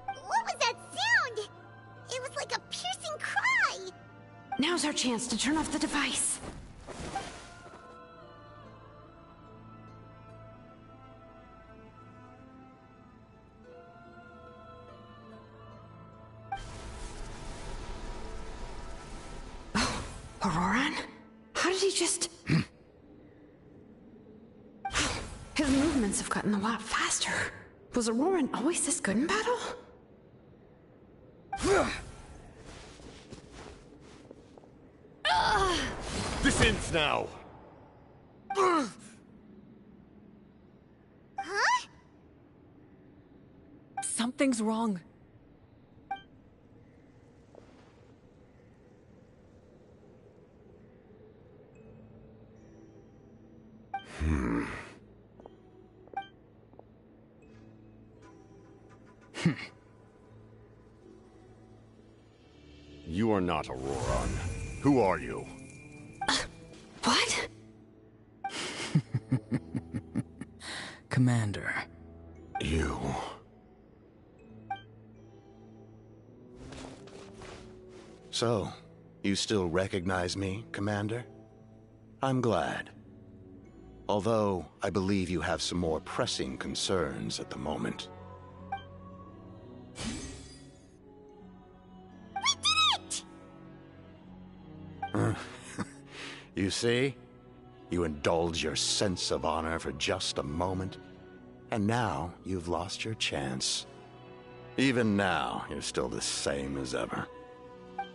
What was that sound? It was like a piercing cry! Now's our chance to turn off the device. Auroran? How did he just... His movements have gotten a lot faster. Was Auroran always this good in battle? This ends now! Huh? Something's wrong. You are not Auroran. Who are you? What? Commander. You... So, you still recognize me, Commander? I'm glad. Although, I believe you have some more pressing concerns at the moment. You see? You indulge your sense of honor for just a moment, and now you've lost your chance. Even now, you're still the same as ever.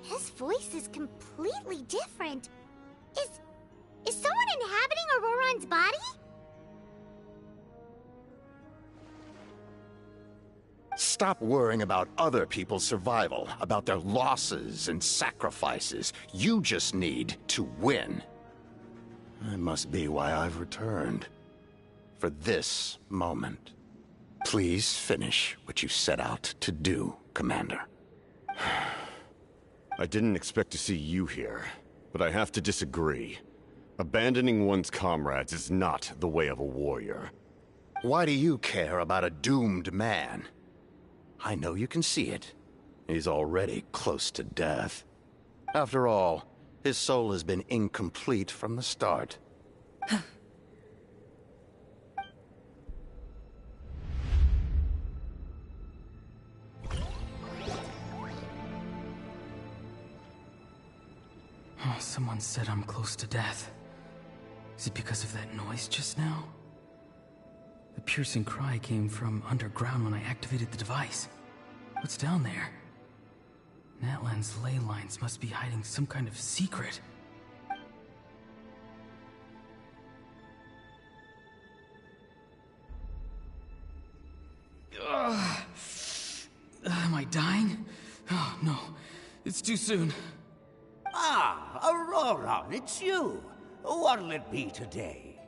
His voice is completely different. Is someone inhabiting Auroran's body? Stop worrying about other people's survival, about their losses and sacrifices. You just need to win. That must be why I've returned. For this moment. Please finish what you set out to do, Commander. I didn't expect to see you here, but I have to disagree. Abandoning one's comrades is not the way of a warrior. Why do you care about a doomed man? I know you can see it. He's already close to death. After all, his soul has been incomplete from the start. Oh, someone said I'm close to death. Is it because of that noise just now? The piercing cry came from underground when I activated the device. What's down there? Natlan's ley lines must be hiding some kind of secret. Am I dying? Oh, no. It's too soon. Ah, Auroran, it's you. What'll it be today?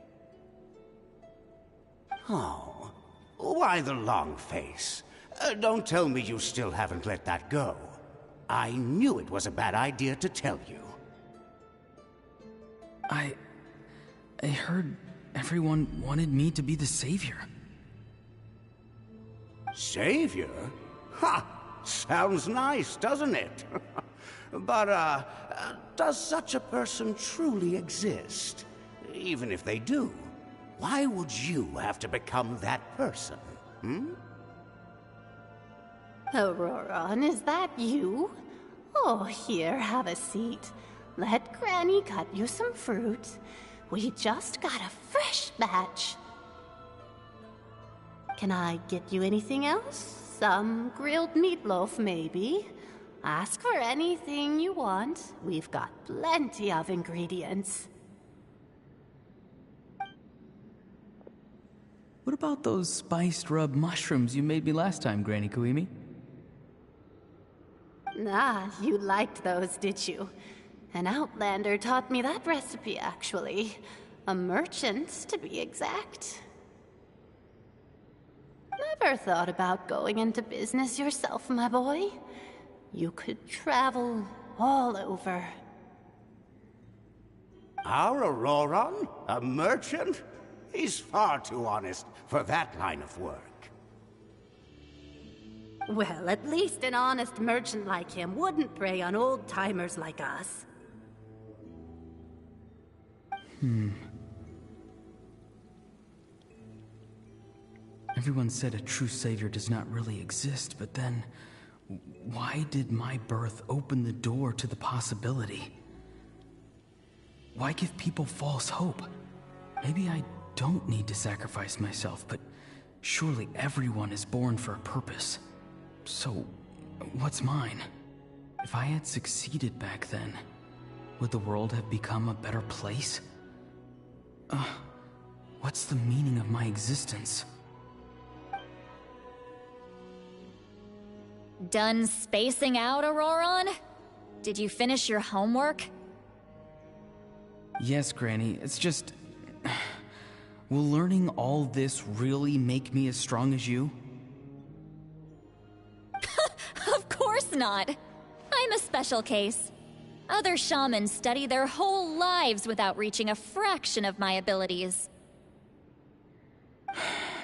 Oh, why the long face? Don't tell me you still haven't let that go. I knew it was a bad idea to tell you. I heard everyone wanted me to be the savior. Savior? Ha! Sounds nice, doesn't it? But, does such a person truly exist? Even if they do, why would you have to become that person, Auroran, is that you? Oh, here, have a seat. Let Granny cut you some fruit. We just got a fresh batch. Can I get you anything else? Some grilled meatloaf, maybe? Ask for anything you want. We've got plenty of ingredients. What about those spiced rub mushrooms you made me last time, Granny Kuimi? Ah, you liked those, did you? An outlander taught me that recipe, actually. A merchant, to be exact. Never thought about going into business yourself, my boy? You could travel all over. Our Auroran? A merchant? He's far too honest for that line of work. Well, at least an honest merchant like him wouldn't prey on old-timers like us. Everyone said a true savior does not really exist, but then... why did my birth open the door to the possibility? Why give people false hope? Maybe I don't need to sacrifice myself, but surely everyone is born for a purpose. So, what's mine? If I had succeeded back then, would the world have become a better place? What's the meaning of my existence? Done spacing out, Auroron? Did you finish your homework? Yes, Granny, it's just... Will learning all this really make me as strong as you? Of course not! I'm a special case. Other shamans study their whole lives without reaching a fraction of my abilities.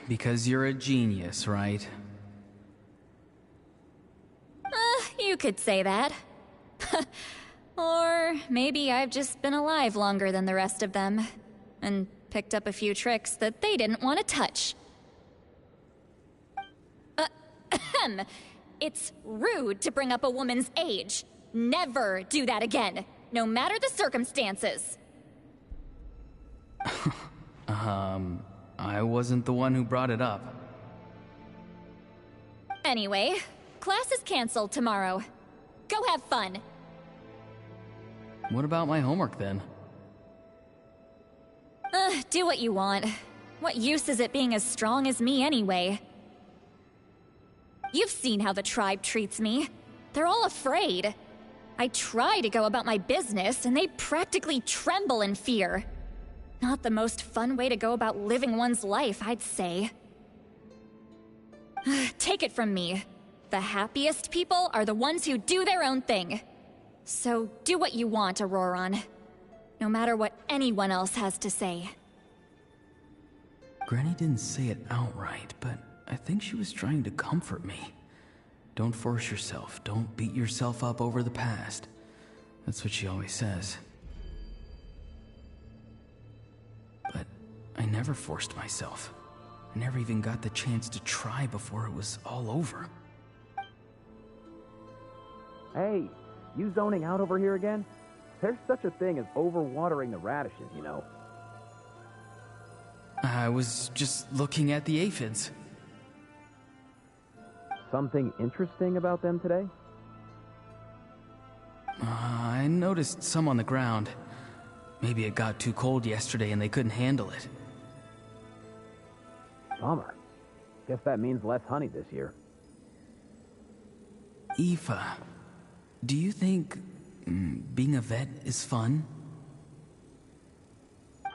Because you're a genius, right? You could say that. Or maybe I've just been alive longer than the rest of them, and picked up a few tricks that they didn't want to touch. It's rude to bring up a woman's age. Never do that again, no matter the circumstances. I wasn't the one who brought it up. Anyway, class is canceled tomorrow. Go have fun. What about my homework then? Do what you want. What use is it being as strong as me anyway? You've seen how the tribe treats me. They're all afraid. I try to go about my business, and they practically tremble in fear. Not the most fun way to go about living one's life, I'd say. Take it from me. The happiest people are the ones who do their own thing. So do what you want, Auroron. No matter what anyone else has to say. Granny didn't say it outright, but I think she was trying to comfort me. Don't force yourself. Don't beat yourself up over the past. That's what she always says. But I never forced myself. I never even got the chance to try before it was all over. Hey, you zoning out over here again? There's such a thing as overwatering the radishes, you know. I was just looking at the aphids. Something interesting about them today? I noticed some on the ground. Maybe it got too cold yesterday and they couldn't handle it. Bummer. Guess that means less honey this year. Aoife, do you think being a vet is fun?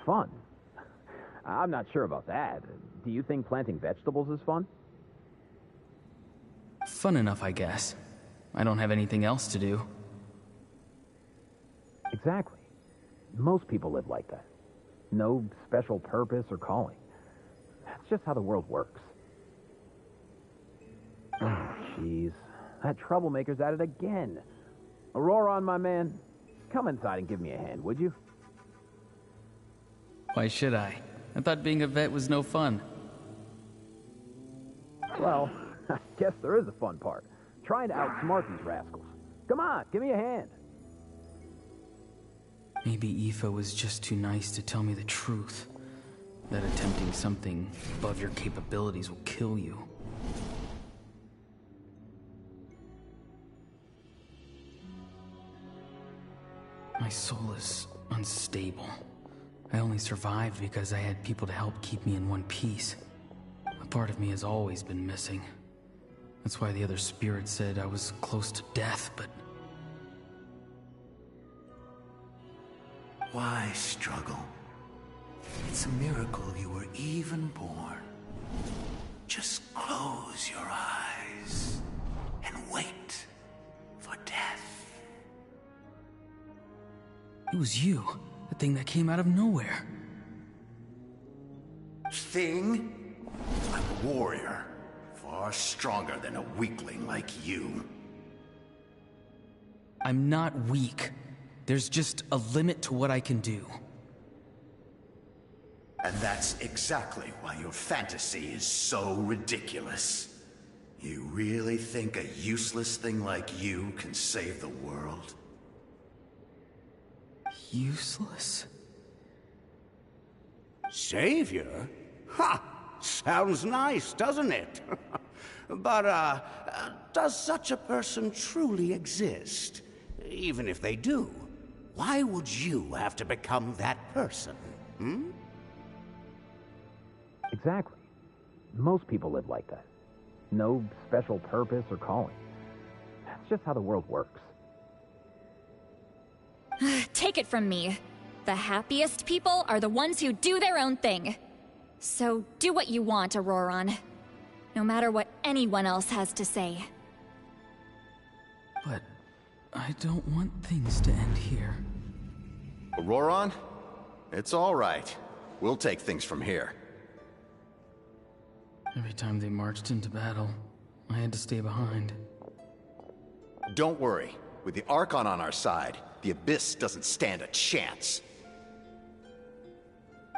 Fun? I'm not sure about that. Do you think planting vegetables is fun? Fun enough, I guess. I don't have anything else to do. Exactly. Most people live like that. No special purpose or calling. That's just how the world works. Oh, jeez. That troublemaker's at it again. Auroron, my man, come inside and give me a hand, would you? Why should I? I thought being a vet was no fun. Well, I guess there is a fun part. Trying to outsmart these rascals. Come on, give me a hand. Maybe Aoife was just too nice to tell me the truth. That attempting something above your capabilities will kill you. My soul is unstable. I only survived because I had people to help keep me in one piece. A part of me has always been missing. That's why the other spirits said I was close to death, but... Why struggle? It's a miracle you were even born. Just close your eyes and wait for death. It was you, the thing that came out of nowhere. Thing? I'm a warrior, far stronger than a weakling like you. I'm not weak. There's just a limit to what I can do. And that's exactly why your fantasy is so ridiculous. You really think a useless thing like you can save the world? useless? Savior? Ha! Sounds nice, doesn't it? But, does such a person truly exist? Even if they do, why would you have to become that person? Hmm? Exactly. Most people live like that. No special purpose or calling. That's just how the world works. Take it from me. The happiest people are the ones who do their own thing. So do what you want, Auroron. No matter what anyone else has to say. But I don't want things to end here. Auroron? It's all right. We'll take things from here. Every time they marched into battle, I had to stay behind. Don't worry. With the Archon on our side, the Abyss doesn't stand a chance.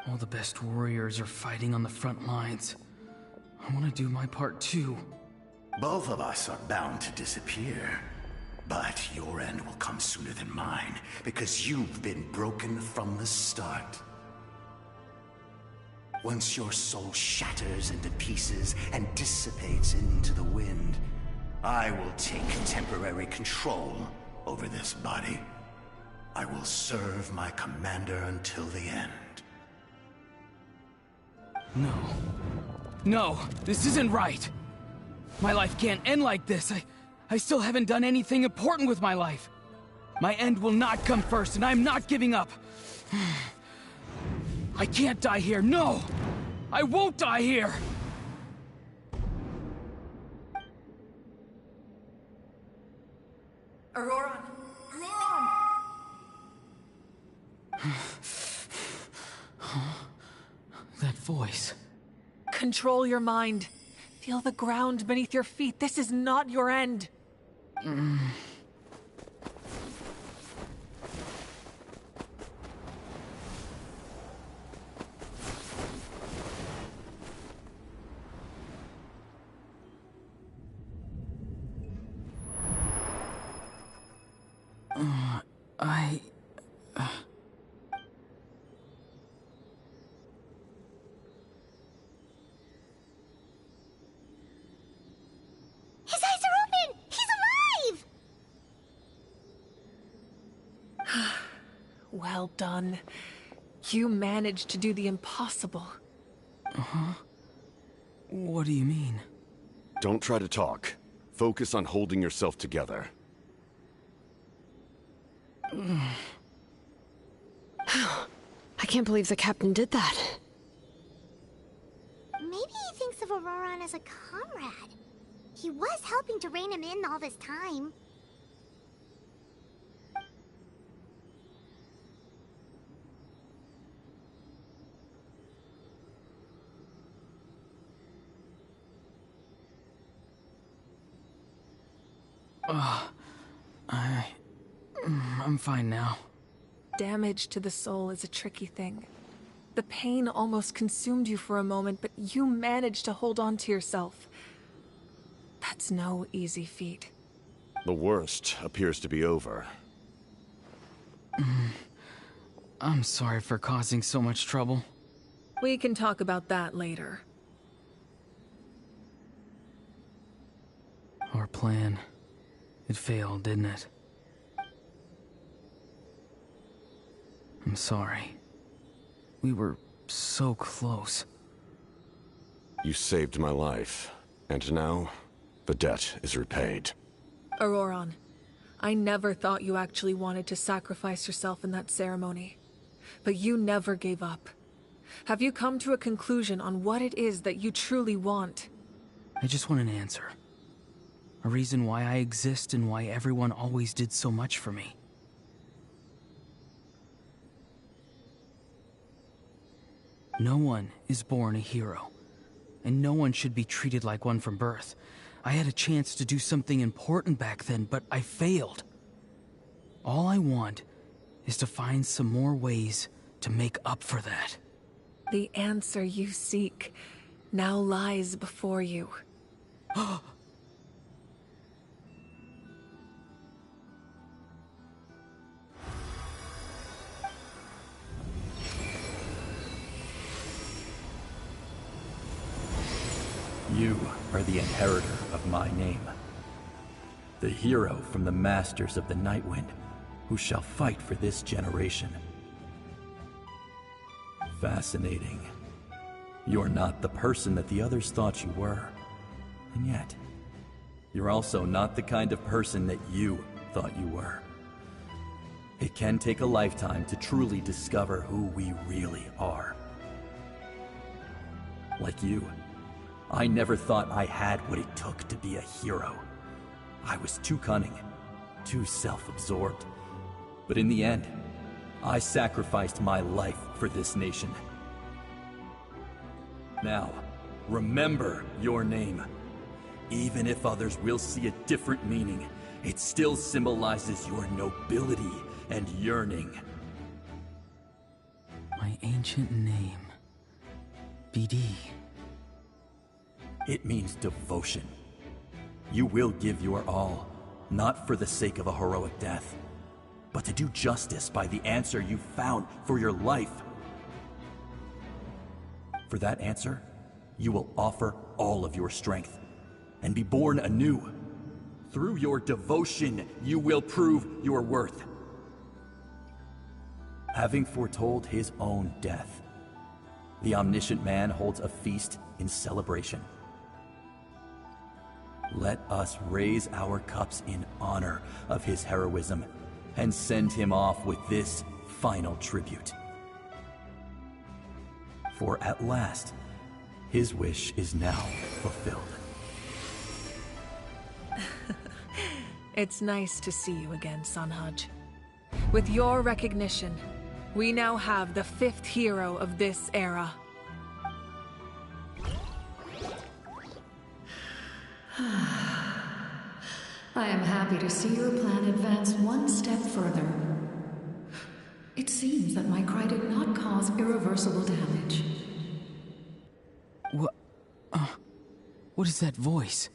All the best warriors are fighting on the front lines. I want to do my part too. Both of us are bound to disappear. But your end will come sooner than mine, because you've been broken from the start. Once your soul shatters into pieces and dissipates into the wind, I will take temporary control over this body. I will serve my commander until the end. No. No, this isn't right. My life can't end like this. I still haven't done anything important with my life. My end will not come first, and I'm not giving up. I can't die here, no! I won't die here! Auroron! That voice. Control your mind. Feel the ground beneath your feet. This is not your end. His eyes are open! He's alive! Well done. You managed to do the impossible. Uh-huh. What do you mean? Don't try to talk. Focus on holding yourself together. I can't believe the captain did that. Maybe he thinks of Auroron as a comrade. He was helping to rein him in all this time. I'm fine now. Damage to the soul is a tricky thing. The pain almost consumed you for a moment, but you managed to hold on to yourself. That's no easy feat. The worst appears to be over. I'm sorry for causing so much trouble. We can talk about that later. Our plan. It failed, didn't it? I'm sorry. We were so close. You saved my life, and now the debt is repaid. Auroron, I never thought you actually wanted to sacrifice yourself in that ceremony. But you never gave up. Have you come to a conclusion on what it is that you truly want? I just want an answer. A reason why I exist and why everyone always did so much for me. No one is born a hero, and no one should be treated like one from birth. I had a chance to do something important back then, but I failed. All I want is to find some more ways to make up for that. The answer you seek now lies before you. the inheritor of my name. The hero from the Masters of the Nightwind, who shall fight for this generation. Fascinating. You're not the person that the others thought you were. And yet, you're also not the kind of person that you thought you were. It can take a lifetime to truly discover who we really are. Like you, I never thought I had what it took to be a hero. I was too cunning, too self-absorbed. But in the end, I sacrificed my life for this nation. Now, remember your name. Even if others will see a different meaning, it still symbolizes your nobility and yearning. My ancient name. BD. It means devotion. You will give your all, not for the sake of a heroic death, but to do justice by the answer you found for your life. For that answer, you will offer all of your strength and be born anew. Through your devotion, you will prove your worth. Having foretold his own death, the omniscient man holds a feast in celebration. Let us raise our cups in honor of his heroism and send him off with this final tribute. For at last, his wish is now fulfilled. It's nice to see you again, Sanhaj. With your recognition, we now have the 5th hero of this era. I am happy to see your plan advance one step further. It seems that my cry did not cause irreversible damage. What is that voice?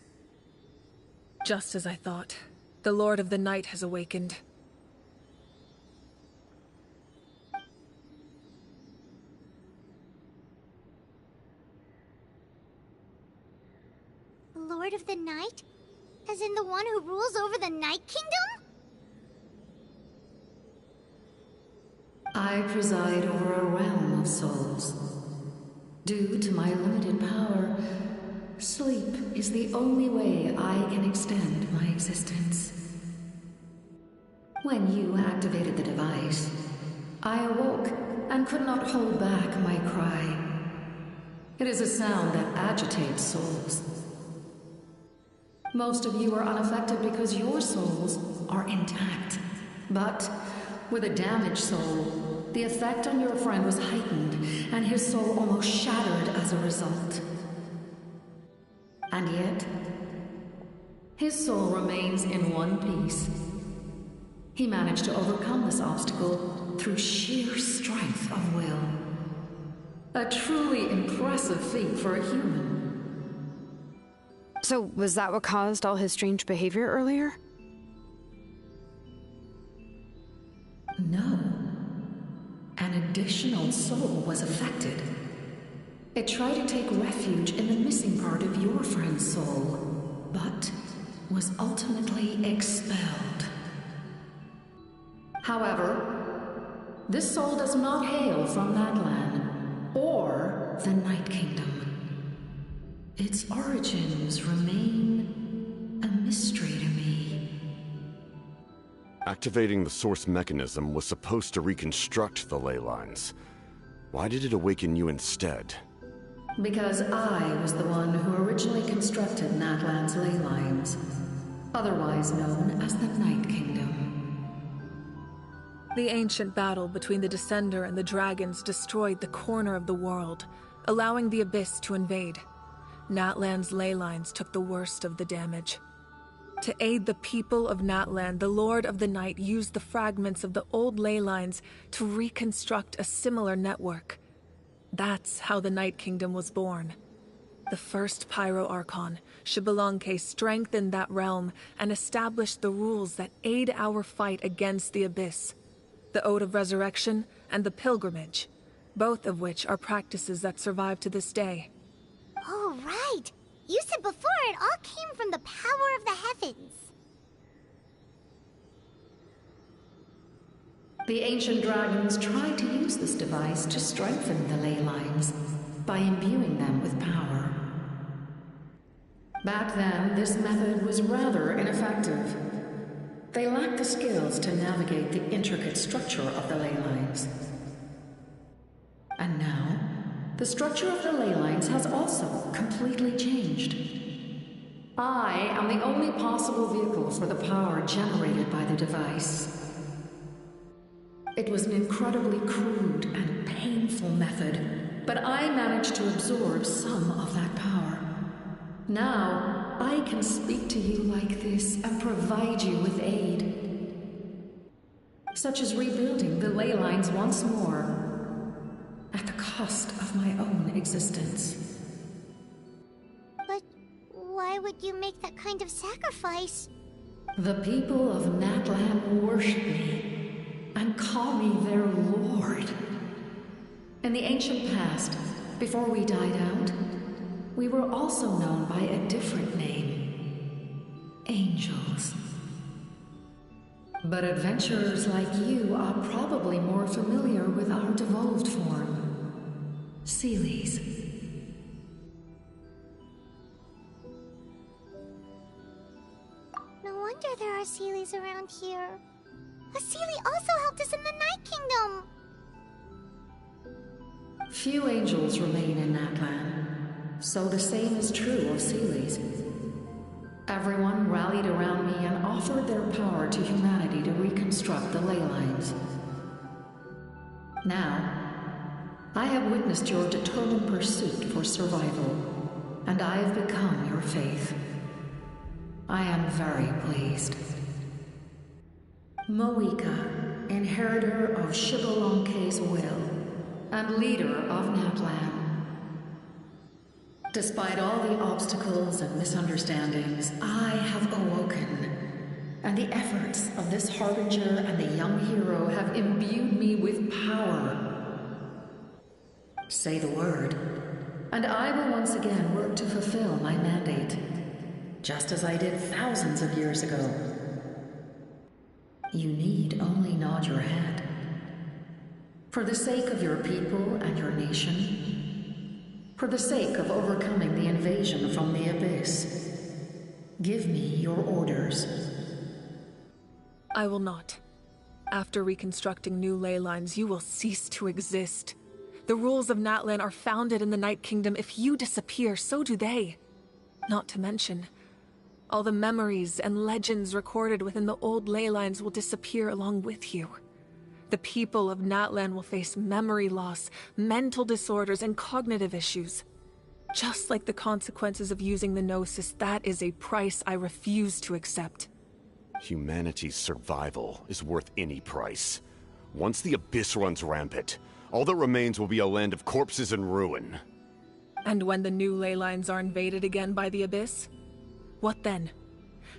Just as I thought. The Lord of the Night has awakened. Lord of the Night? As in the one who rules over the Night Kingdom? I preside over a realm of souls. Due to my limited power, sleep is the only way I can extend my existence. When you activated the device, I awoke and could not hold back my cry. It is a sound that agitates souls. Most of you are unaffected because your souls are intact. But with a damaged soul, the effect on your friend was heightened, and his soul almost shattered as a result. And yet, his soul remains in one piece. He managed to overcome this obstacle through sheer strength of will. A truly impressive feat for a human. So, was that what caused all his strange behavior earlier? No. An additional soul was affected. It tried to take refuge in the missing part of your friend's soul, but was ultimately expelled. However, this soul does not hail from Natlan or the Night Kingdom. Its origins remain a mystery to me. Activating the source mechanism was supposed to reconstruct the ley lines. Why did it awaken you instead? Because I was the one who originally constructed Natlan's ley lines, otherwise known as the Night Kingdom. The ancient battle between the Descender and the dragons destroyed the corner of the world, allowing the Abyss to invade. Natlan's ley lines took the worst of the damage. To aid the people of Natlan, the Lord of the Night used the fragments of the old ley lines to reconstruct a similar network. That's how the Night Kingdom was born. The first Pyro Archon, Xbalanque, strengthened that realm and established the rules that aid our fight against the Abyss. The Ode of Resurrection and the Pilgrimage, both of which are practices that survive to this day. Oh, right! You said before it all came from the power of the heavens. The ancient dragons tried to use this device to strengthen the ley lines by imbuing them with power. Back then, this method was rather ineffective. They lacked the skills to navigate the intricate structure of the ley lines. And now, the structure of the ley lines has also completely changed. I am the only possible vehicle for the power generated by the device. It was an incredibly crude and painful method, but I managed to absorb some of that power. Now, I can speak to you like this and provide you with aid. Such as rebuilding the ley lines once more, at the cost of my own existence. But why would you make that kind of sacrifice? The people of Natlan worship me and call me their lord. In the ancient past, before we died out, we were also known by a different name. Angels. But adventurers like you are probably more familiar with our devolved form. Seelies. No wonder there are Seelies around here. A Seelie also helped us in the Night Kingdom! Few angels remain in Natlan, so the same is true of Seelies. Everyone rallied around me and offered their power to humanity to reconstruct the ley lines. Now, I have witnessed your determined pursuit for survival, and I have become your faith. I am very pleased. Moika, inheritor of Shibalonke's will, and leader of Natlan. Despite all the obstacles and misunderstandings, I have awoken, and the efforts of this harbinger and the young hero have imbued me with power. Say the word, and I will once again work to fulfill my mandate, just as I did thousands of years ago. You need only nod your head. For the sake of your people and your nation, for the sake of overcoming the invasion from the Abyss, give me your orders. I will not. After reconstructing new ley lines, you will cease to exist. The rules of Natlan are founded in the Night Kingdom. If you disappear, so do they. Not to mention, all the memories and legends recorded within the old ley lines will disappear along with you. The people of Natlan will face memory loss, mental disorders, and cognitive issues. Just like the consequences of using the Gnosis, that is a price I refuse to accept. Humanity's survival is worth any price. Once the Abyss runs rampant, all that remains will be a land of corpses and ruin. And when the new ley lines are invaded again by the Abyss? What then?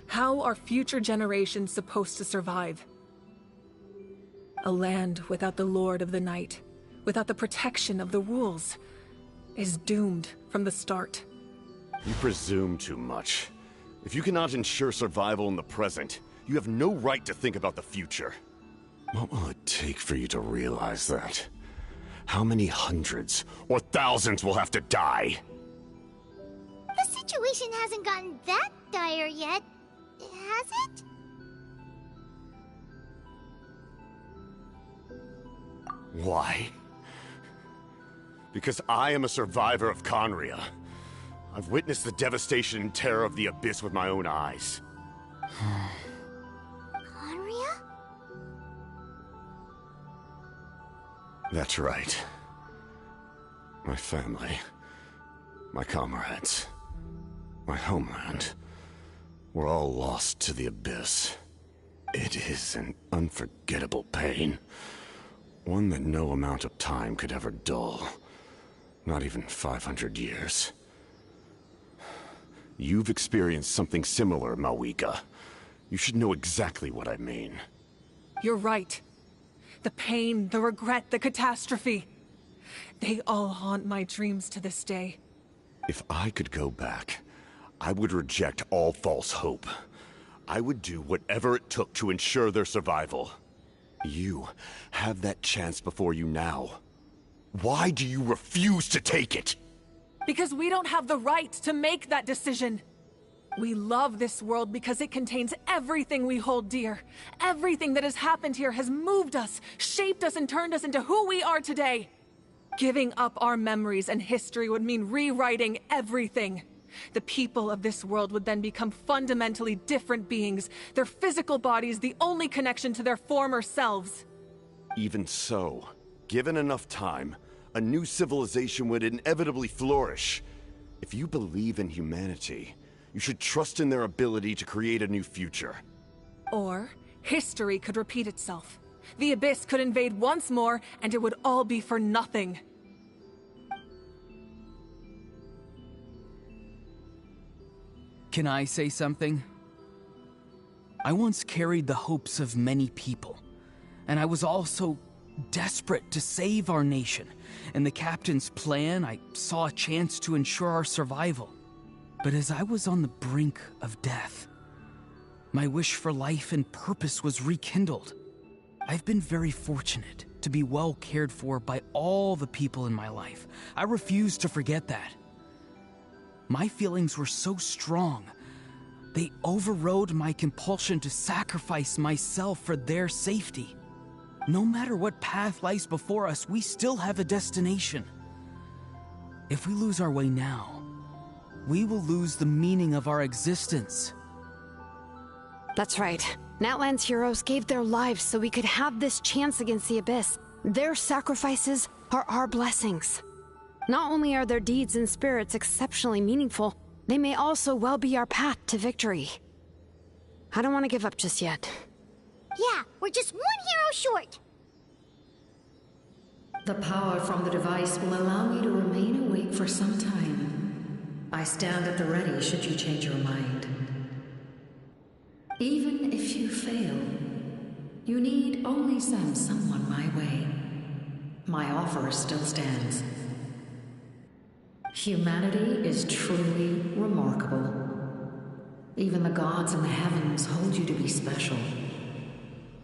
How are future generations supposed to survive? A land without the Lord of the Night, without the protection of the rules, is doomed from the start. You presume too much. If you cannot ensure survival in the present, you have no right to think about the future. What will it take for you to realize that? How many hundreds or thousands will have to die? The situation hasn't gotten that dire yet, has it? Why? Because I am a survivor of Conria. I've witnessed the devastation and terror of the Abyss with my own eyes. Conria? That's right. My family, my comrades, my homeland, were all lost to the Abyss. It is an unforgettable pain. One that no amount of time could ever dull. Not even 500 years. You've experienced something similar, Mawika. You should know exactly what I mean. You're right. The pain, the regret, the catastrophe. They all haunt my dreams to this day. If I could go back, I would reject all false hope. I would do whatever it took to ensure their survival. You have that chance before you now. Why do you refuse to take it? Because we don't have the right to make that decision. We love this world because it contains everything we hold dear. Everything that has happened here has moved us, shaped us, and turned us into who we are today. Giving up our memories and history would mean rewriting everything. The people of this world would then become fundamentally different beings, their physical bodies the only connection to their former selves. Even so, given enough time, a new civilization would inevitably flourish. If you believe in humanity, you should trust in their ability to create a new future. Or, history could repeat itself. The Abyss could invade once more, and it would all be for nothing. Can I say something? I once carried the hopes of many people, and I was also desperate to save our nation. In the captain's plan, I saw a chance to ensure our survival. But as I was on the brink of death, my wish for life and purpose was rekindled. I've been very fortunate to be well cared for by all the people in my life. I refuse to forget that. My feelings were so strong, they overrode my compulsion to sacrifice myself for their safety. No matter what path lies before us, we still have a destination. If we lose our way now, we will lose the meaning of our existence. That's right. Natlan's heroes gave their lives so we could have this chance against the Abyss. Their sacrifices are our blessings. Not only are their deeds and spirits exceptionally meaningful, they may also well be our path to victory. I don't want to give up just yet. Yeah, we're just one hero short. The power from the device will allow me to remain awake for some time. I stand at the ready should you change your mind. Even if you fail, you need only send someone my way. My offer still stands. Humanity is truly remarkable. Even the gods in the heavens hold you to be special.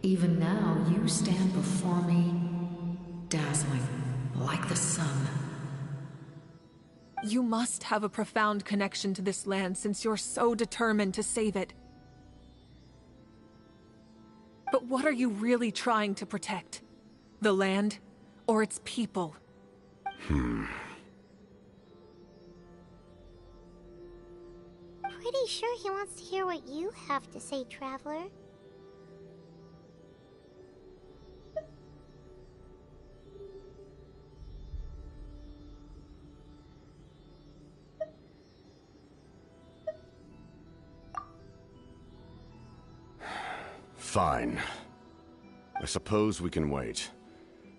Even now, you stand before me, dazzling like the sun. You must have a profound connection to this land since you're so determined to save it. But what are you really trying to protect? The land or its people? Pretty sure he wants to hear what you have to say, Traveler. Fine. I suppose we can wait.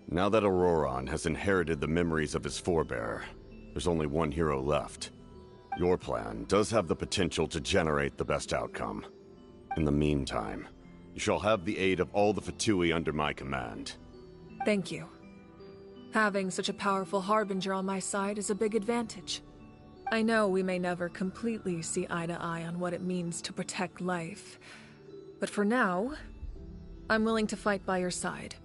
Now that Auroron has inherited the memories of his forebear, there's only one hero left. Your plan does have the potential to generate the best outcome. In the meantime, you shall have the aid of all the Fatui under my command. Thank you. Having such a powerful harbinger on my side is a big advantage. I know we may never completely see eye to eye on what it means to protect life, but for now, I'm willing to fight by your side.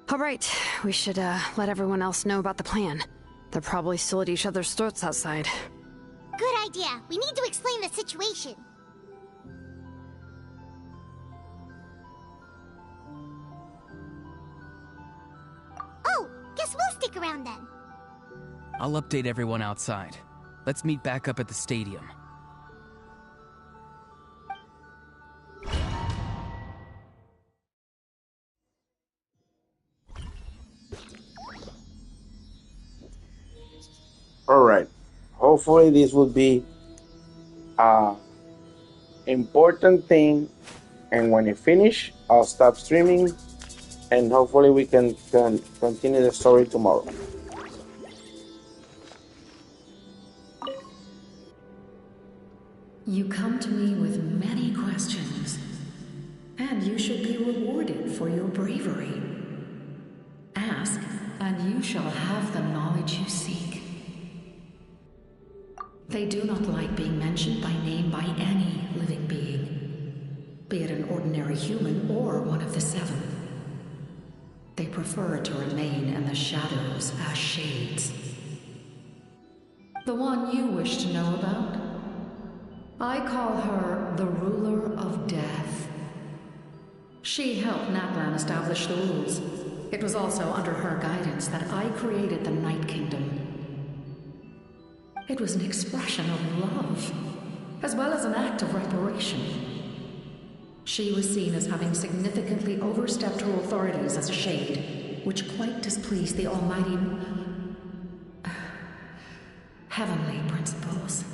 All right, we should let everyone else know about the plan. They're probably still at each other's throats outside. Good idea. We need to explain the situation. Oh, guess we'll stick around then. I'll update everyone outside. Let's meet back up at the stadium. All right. Hopefully this will be an important thing, and when it finish, I'll stop streaming, and hopefully we can continue the story tomorrow. You come to me with many questions, and you should be rewarded for your bravery. Ask and you shall have the knowledge you seek. They do not like being mentioned by name by any living being, be it an ordinary human or one of the seven. They prefer to remain in the shadows as shades. The one you wish to know about? I call her the ruler of death. She helped Natlan establish the rules. It was also under her guidance that I created the Night Kingdom. It was an expression of love, as well as an act of reparation. She was seen as having significantly overstepped her authorities as a shade, which quite displeased the almighty heavenly principles.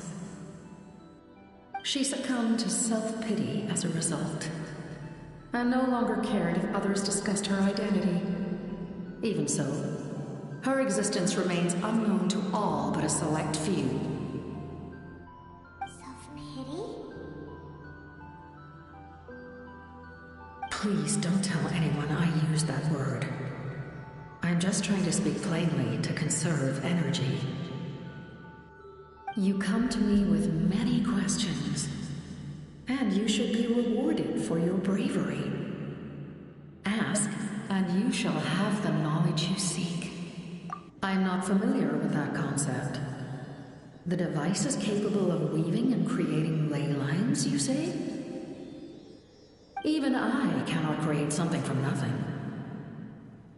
She succumbed to self-pity as a result, and no longer cared if others discussed her identity. Even so, her existence remains unknown to all but a select few. Self-pity? Please don't tell anyone I used that word. I'm just trying to speak plainly to conserve energy. You come to me with many questions, and you should be rewarded for your bravery. Ask, and you shall have the knowledge you seek. I'm not familiar with that concept. The device is capable of weaving and creating ley lines, you say? Even I cannot create something from nothing.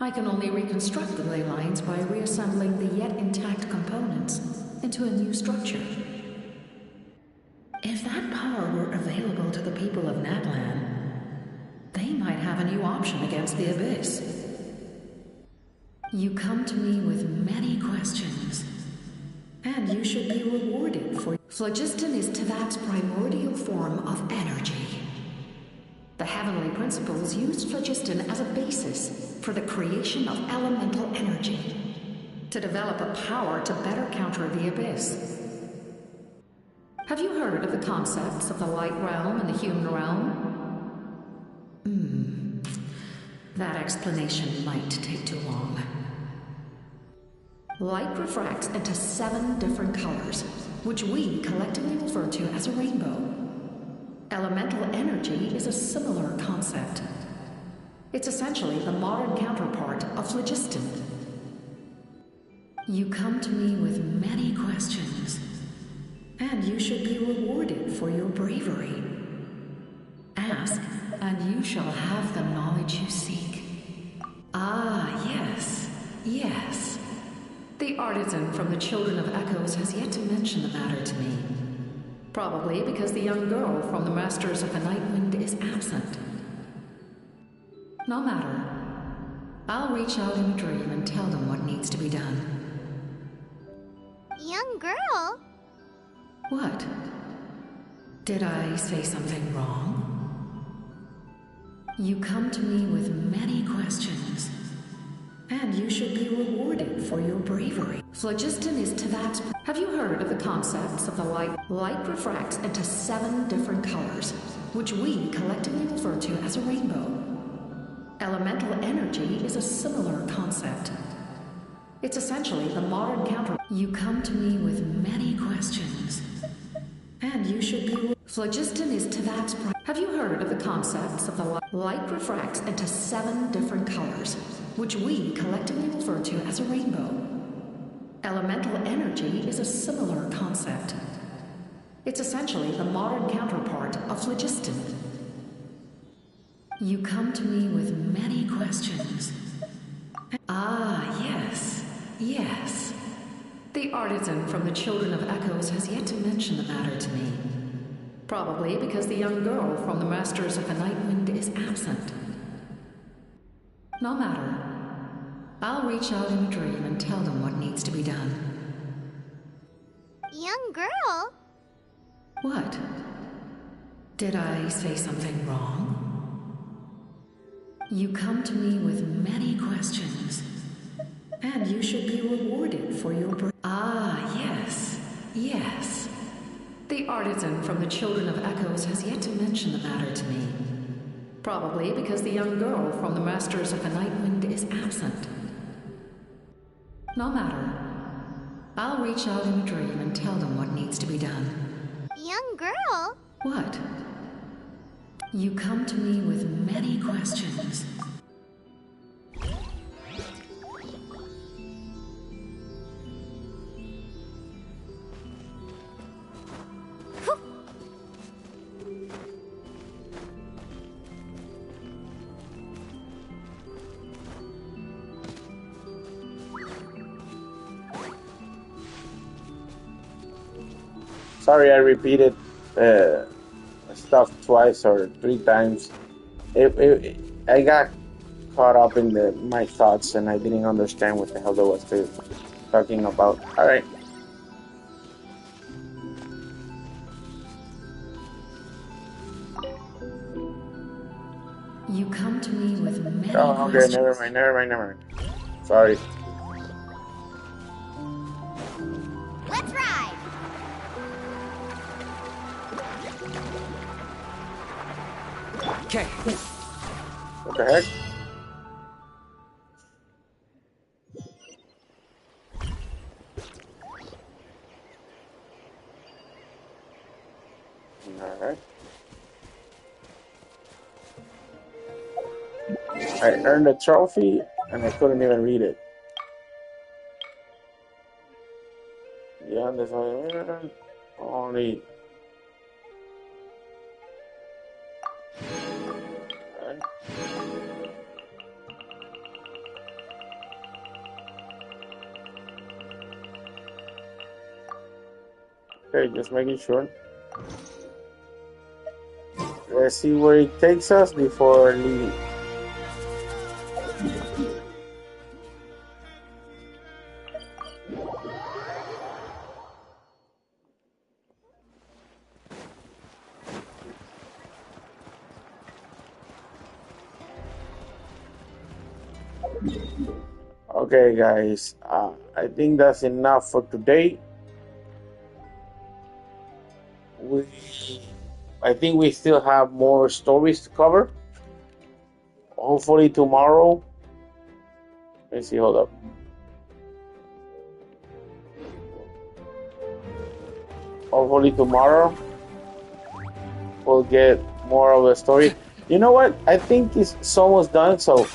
I can only reconstruct the ley lines by reassembling the yet intact components into a new structure. If that power were available to the people of Natlan, they might have a new option against the Abyss. You come to me with many questions, and you should be rewarded for... Phlogiston is Teyvat's primordial form of energy. The heavenly principles used phlogiston as a basis for the creation of elemental energy, to develop a power to better counter the Abyss. Have you heard of the concepts of the light realm and the human realm? That explanation might take too long. Light refracts into 7 different colors, which we collectively refer to as a rainbow. Elemental energy is a similar concept. It's essentially the modern counterpart of phlogiston. You come to me with many questions, and you should be rewarded for your bravery. Ask, and you shall have the knowledge you seek. Ah, yes, yes. The artisan from the Children of Echoes has yet to mention the matter to me. Probably because the young girl from the Masters of the Nightwind is absent. No matter. I'll reach out in a dream and tell them what needs to be done. Young girl? What? Did I say something wrong? You come to me with many questions, and you should be rewarded for your bravery. Phlogiston is Teyvat's... Have you heard of the concepts of the light? Light refracts into 7 different colors, which we collectively refer to as a rainbow. Elemental energy is a similar concept. It's essentially the modern counter... You come to me with many questions, and you should be... Phlogiston is Teyvat's... Have you heard of the concepts of the light? Light refracts into 7 different colors, which we collectively refer to as a rainbow. Elemental energy is a similar concept. It's essentially the modern counterpart of phlogiston. You come to me with many questions. Ah, yes, yes. The artisan from the Children of Echoes has yet to mention the matter to me. Probably because the young girl from the Masters of the Nightwind is absent. No matter. I'll reach out in a dream and tell them what needs to be done. Young girl? What? Did I say something wrong? You come to me with many questions, and you should be rewarded for your... Ah, yes, yes. The artisan from the Children of Echoes has yet to mention the matter to me. Probably because the young girl from the Masters of the Nightwind is absent. No matter. I'll reach out in a dream and tell them what needs to be done. Young girl? What? You come to me with many questions. Sorry, I repeated stuff twice or three times. I got caught up in my thoughts and I didn't understand what the hell they was talking about. All right. You come to me with many Oh, okay, questions. never mind. Sorry. Let's ride! Okay. What the heck? Alright. I earned a trophy and I couldn't even read it. Yeah, there's only. Okay, just making sure. Let's see where it takes us before leaving. Okay, guys, I think that's enough for today. I think we still have more stories to cover. Hopefully tomorrow. Let's see, hold up. Hopefully tomorrow we'll get more of the story. You know what? I think it's almost done, so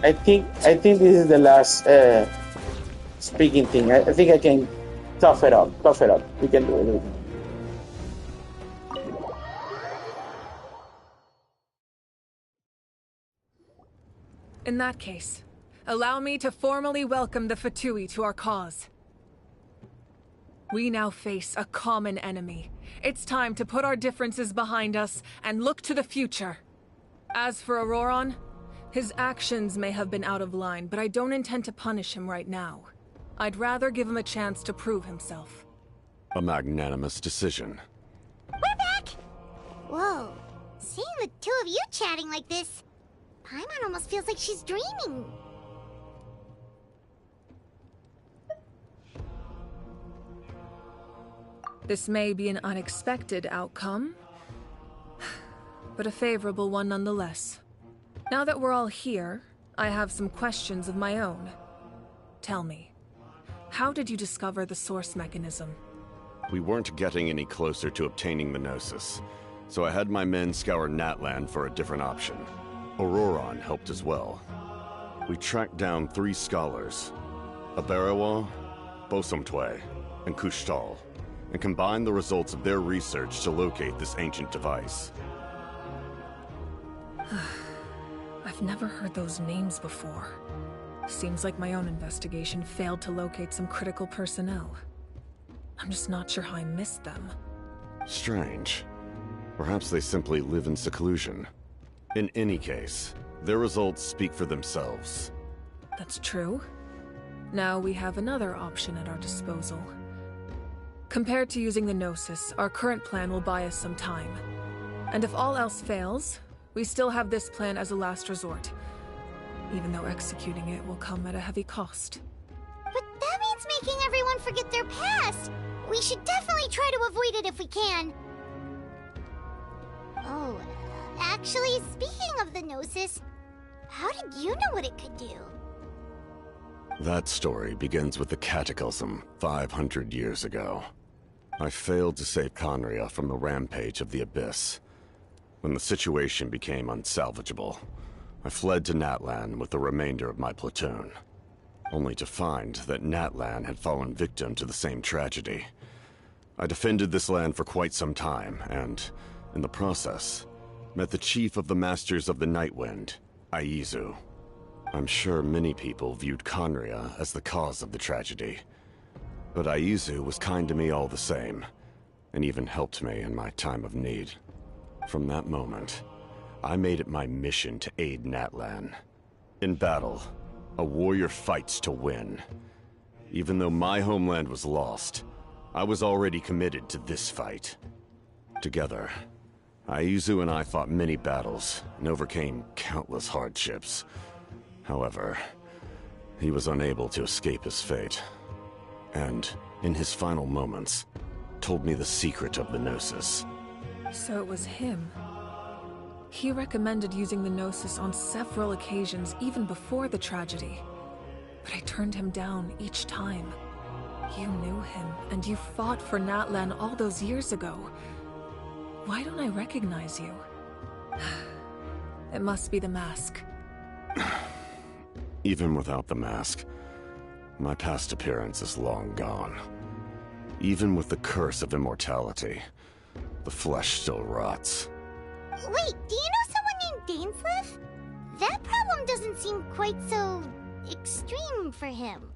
I think this is the last speaking thing. I think I can tough it up. We can do it. In that case, allow me to formally welcome the Fatui to our cause. We now face a common enemy. It's time to put our differences behind us and look to the future. As for Auroron, his actions may have been out of line, but I don't intend to punish him right now. I'd rather give him a chance to prove himself. A magnanimous decision. We're back! Whoa, seeing the two of you chatting like this, Paimon almost feels like she's dreaming. This may be an unexpected outcome, but a favorable one nonetheless. Now that we're all here, I have some questions of my own. Tell me, how did you discover the source mechanism? We weren't getting any closer to obtaining the Gnosis, so I had my men scour Natlan for a different option. Auroron helped as well. We tracked down 3 scholars, Aberawa, Bosomtwe, and Kushtal, and combined the results of their research to locate this ancient device. I've never heard those names before. Seems like my own investigation failed to locate some critical personnel. I'm just not sure how I missed them. Strange. Perhaps they simply live in seclusion. In any case, their results speak for themselves. That's true. Now we have another option at our disposal. Compared to using the Gnosis, our current plan will buy us some time. And if all else fails, we still have this plan as a last resort. Even though executing it will come at a heavy cost. But that means making everyone forget their past! We should definitely try to avoid it if we can. Oh, Actually, speaking of the Gnosis, how did you know what it could do? That story begins with the Cataclysm 500 years ago. I failed to save Conria from the rampage of the Abyss. When the situation became unsalvageable, I fled to Natlan with the remainder of my platoon, only to find that Natlan had fallen victim to the same tragedy. I defended this land for quite some time, and, in the process, met the chief of the Masters of the Nightwind, Aizu. I'm sure many people viewed Conria as the cause of the tragedy, but Aizu was kind to me all the same, and even helped me in my time of need. From that moment, I made it my mission to aid Natlan. In battle, a warrior fights to win. Even though my homeland was lost, I was already committed to this fight. Together, Aizu and I fought many battles and overcame countless hardships. However, he was unable to escape his fate, and, in his final moments, told me the secret of the Gnosis. So it was him. He recommended using the Gnosis on several occasions, even before the tragedy. But I turned him down each time. You knew him, and you fought for Natlan all those years ago. Why don't I recognize you? It must be the mask. Even without the mask, my past appearance is long gone. Even with the curse of immortality, the flesh still rots. Wait, do you know someone named Dainsleif? That problem doesn't seem quite so extreme for him.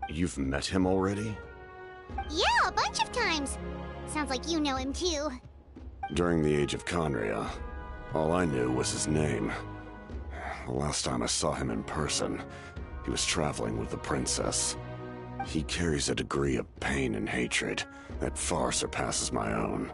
You've met him already? Yeah, a bunch of times. Sounds like you know him too. During the age of Conria, all I knew was his name. The last time I saw him in person, he was traveling with the princess. He carries a degree of pain and hatred that far surpasses my own.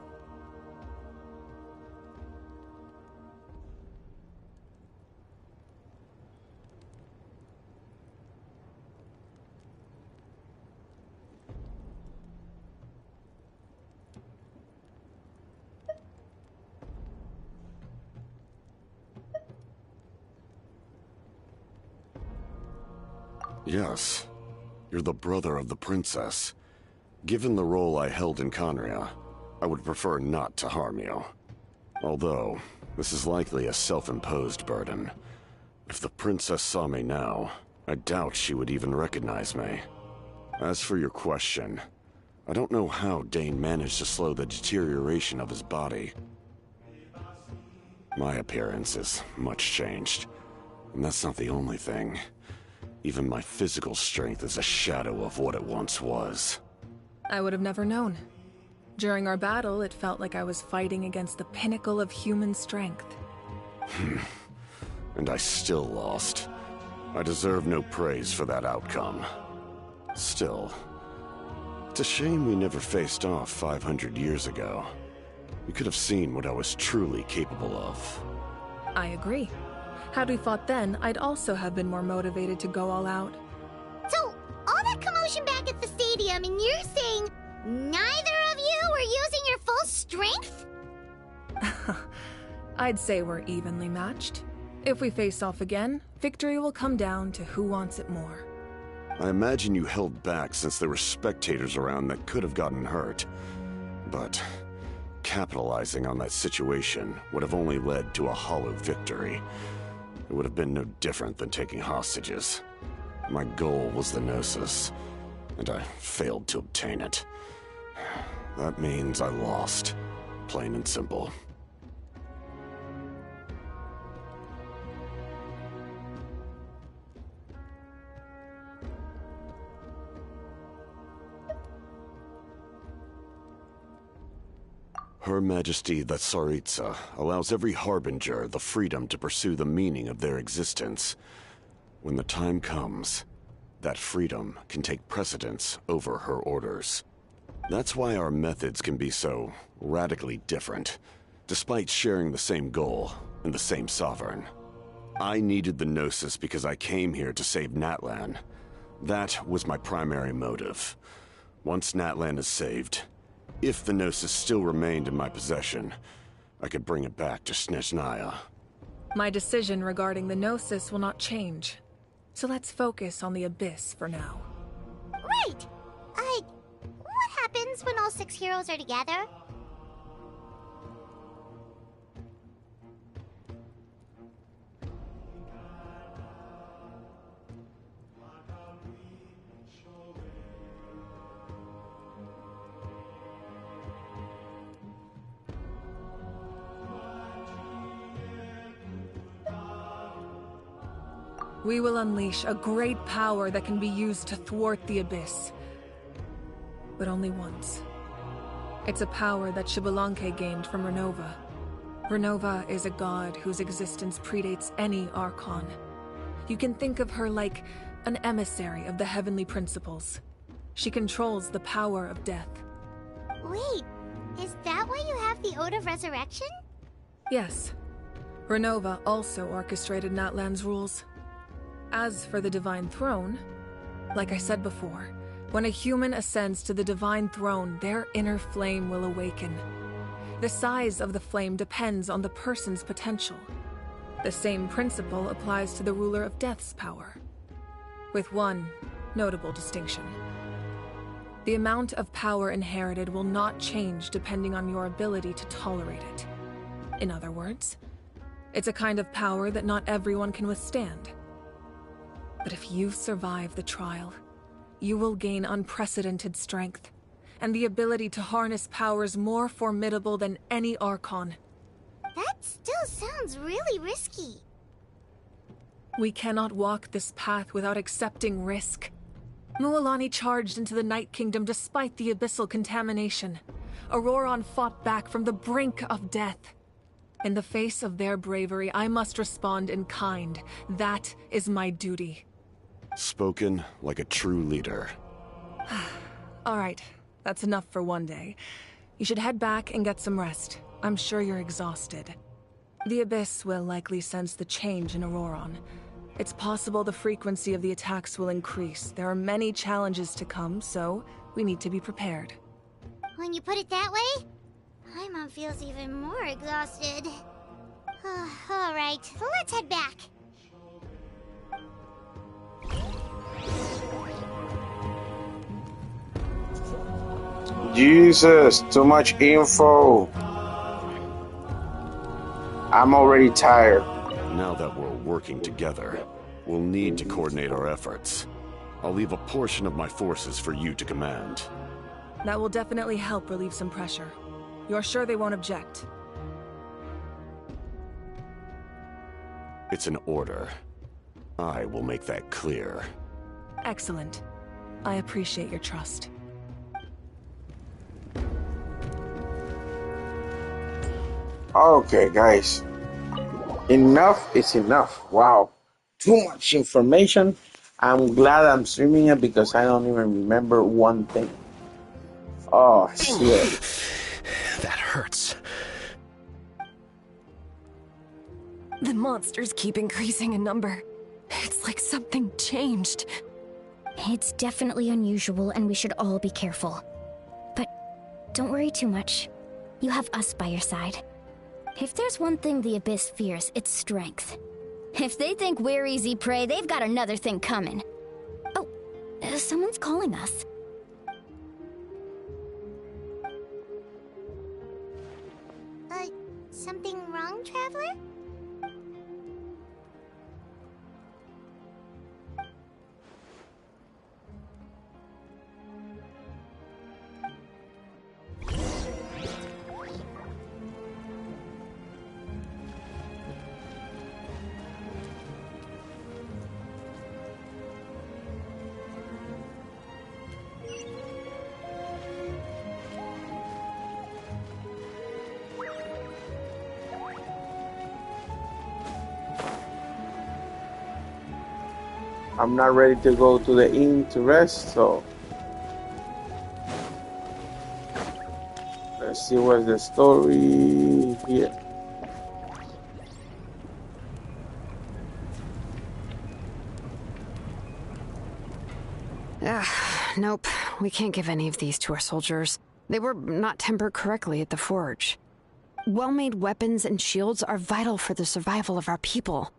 Yes, you're the brother of the princess. Given the role I held in Conria, I would prefer not to harm you. Although, this is likely a self-imposed burden. If the princess saw me now, I doubt she would even recognize me. As for your question, I don't know how Dane managed to slow the deterioration of his body. My appearance is much changed, and that's not the only thing. Even my physical strength is a shadow of what it once was. I would have never known. During our battle, it felt like I was fighting against the pinnacle of human strength. And I still lost. I deserve no praise for that outcome. Still, it's a shame we never faced off 500 years ago. We could have seen what I was truly capable of. I agree. Had we fought then, I'd also have been more motivated to go all out. So, all that commotion back at the stadium, and you're saying neither of you were using your full strength? I'd say we're evenly matched. If we face off again, victory will come down to who wants it more. I imagine you held back since there were spectators around that could have gotten hurt. But capitalizing on that situation would have only led to a hollow victory. It would have been no different than taking hostages. My goal was the Gnosis, and I failed to obtain it. That means I lost, plain and simple. Her Majesty the Tsaritsa allows every Harbinger the freedom to pursue the meaning of their existence. When the time comes, that freedom can take precedence over her orders. That's why our methods can be so radically different, despite sharing the same goal and the same sovereign. I needed the Gnosis because I came here to save Natlan. That was my primary motive. Once Natlan is saved, If the Gnosis still remained in my possession, I could bring it back to Snezhnaya. My decision regarding the Gnosis will not change. So let's focus on the Abyss for now. Right! What happens when all 6 heroes are together? We will unleash a great power that can be used to thwart the Abyss. But only once. It's a power that Xbalanque gained from Renova. Renova is a god whose existence predates any Archon. You can think of her like an emissary of the heavenly principles. She controls the power of death. Wait, is that why you have the Ode of Resurrection? Yes. Renova also orchestrated Natlan's rules. As for the Divine Throne, like I said before, when a human ascends to the Divine Throne, their inner flame will awaken. The size of the flame depends on the person's potential. The same principle applies to the Ruler of Death's power, with one notable distinction. The amount of power inherited will not change depending on your ability to tolerate it. In other words, it's a kind of power that not everyone can withstand. But if you survive the trial, you will gain unprecedented strength, and the ability to harness powers more formidable than any Archon. That still sounds really risky. We cannot walk this path without accepting risk. Mualani charged into the Night Kingdom despite the abyssal contamination. Auroron fought back from the brink of death. In the face of their bravery, I must respond in kind. That is my duty. Spoken like a true leader. All right, that's enough for one day. You should head back and get some rest. I'm sure you're exhausted. The Abyss will likely sense the change in Auroron. It's possible the frequency of the attacks will increase. There are many challenges to come, so we need to be prepared. When you put it that way, Paimon feels even more exhausted. All right, let's head back. Jesus, too much info. I'm already tired. Now that we're working together, we'll need to coordinate our efforts. I'll leave a portion of my forces for you to command. That will definitely help relieve some pressure. You're sure they won't object? It's an order. I will make that clear. Excellent. I appreciate your trust. Okay, guys. Enough is enough. Wow. Too much information. I'm glad I'm streaming it because I don't even remember one thing. Oh, shit. That hurts. The monsters keep increasing in number. It's like something changed. It's definitely unusual, and we should all be careful. But don't worry too much. You have us by your side. If there's one thing the Abyss fears, it's strength. If they think we're easy prey, they've got another thing coming. Oh, someone's calling us. Something wrong, Traveler? I'm not ready to go to the inn to rest, so let's see what's the story here. Nope, we can't give any of these to our soldiers. They were not tempered correctly at the forge. Well-made weapons and shields are vital for the survival of our people.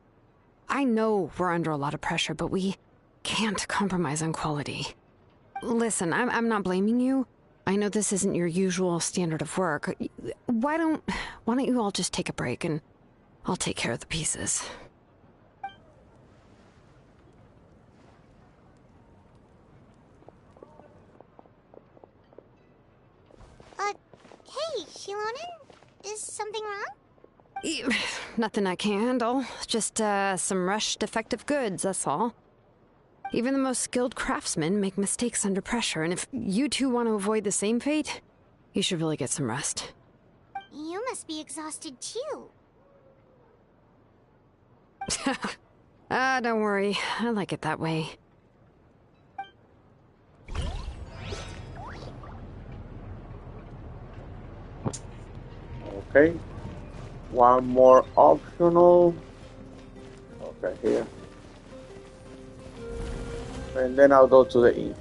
I know we're under a lot of pressure, but we can't compromise on quality. Listen, I'm not blaming you. I know this isn't your usual standard of work. Why don't you all just take a break and I'll take care of the pieces. Hey, Shilonen? Is something wrong? Nothing I can't handle. Just, some rushed defective goods, that's all. Even the most skilled craftsmen make mistakes under pressure, and if you two want to avoid the same fate, you should really get some rest. You must be exhausted too. Don't worry. I like it that way. Okay. One more optional. Okay, here. And then I'll go to the inn.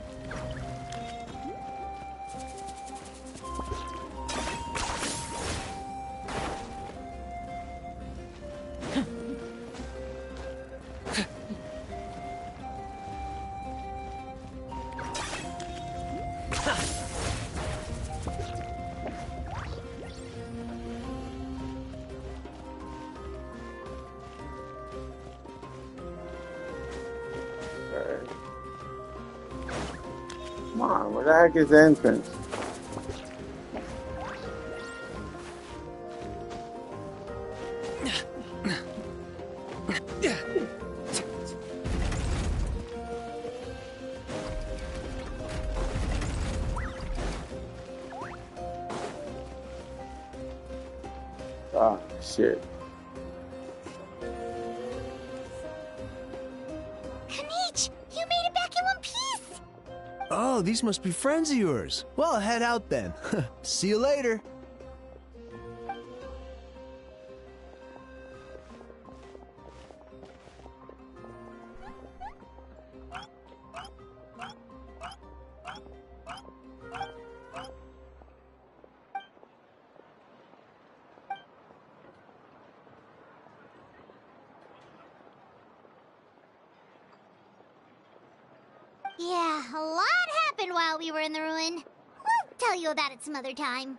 Come on, where the heck is the entrance? Ah, shit. Kanich, you made it back in one piece! Oh, these must be friends of yours. Well, head out then. See you later. Yeah, a lot happened while we were in the ruin. We'll tell you about it some other time.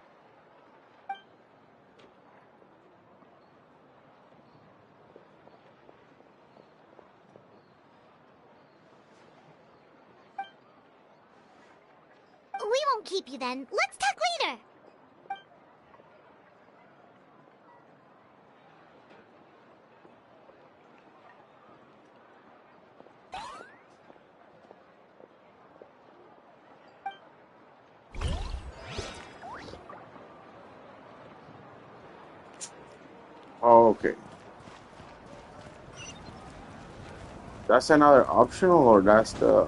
We won't keep you then. Let's talk later. Okay. That's another optional, or that's the...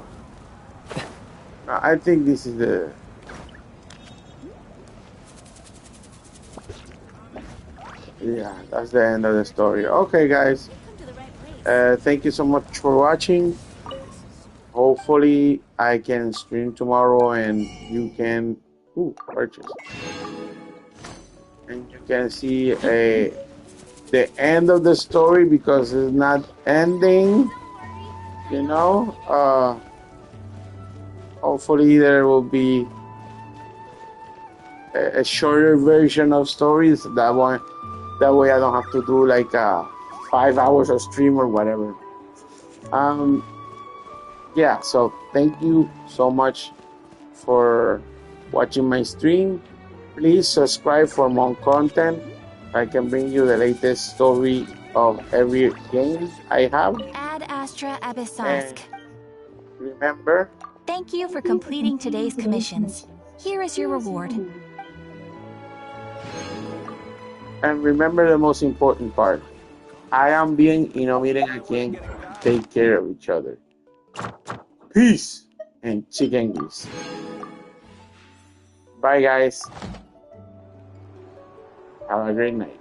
I think this is the... Yeah, that's the end of the story. Okay, guys. Thank you so much for watching. Hopefully, I can stream tomorrow and you can... Ooh, purchase. And you can see the end of the story, because it's not ending, you know. Hopefully there will be a shorter version of stories. That way I don't have to do like 5 hours of stream or whatever. Yeah, so thank you so much for watching my stream. Please subscribe for more content. I can bring you the latest story of every game I have. Ad Astra Abyssosque. Remember? Thank you for completing today's commissions. Here is your reward. And remember the most important part. I am being innovating again. Take care of each other. Peace and chicken grease. Bye, guys. Have a great night.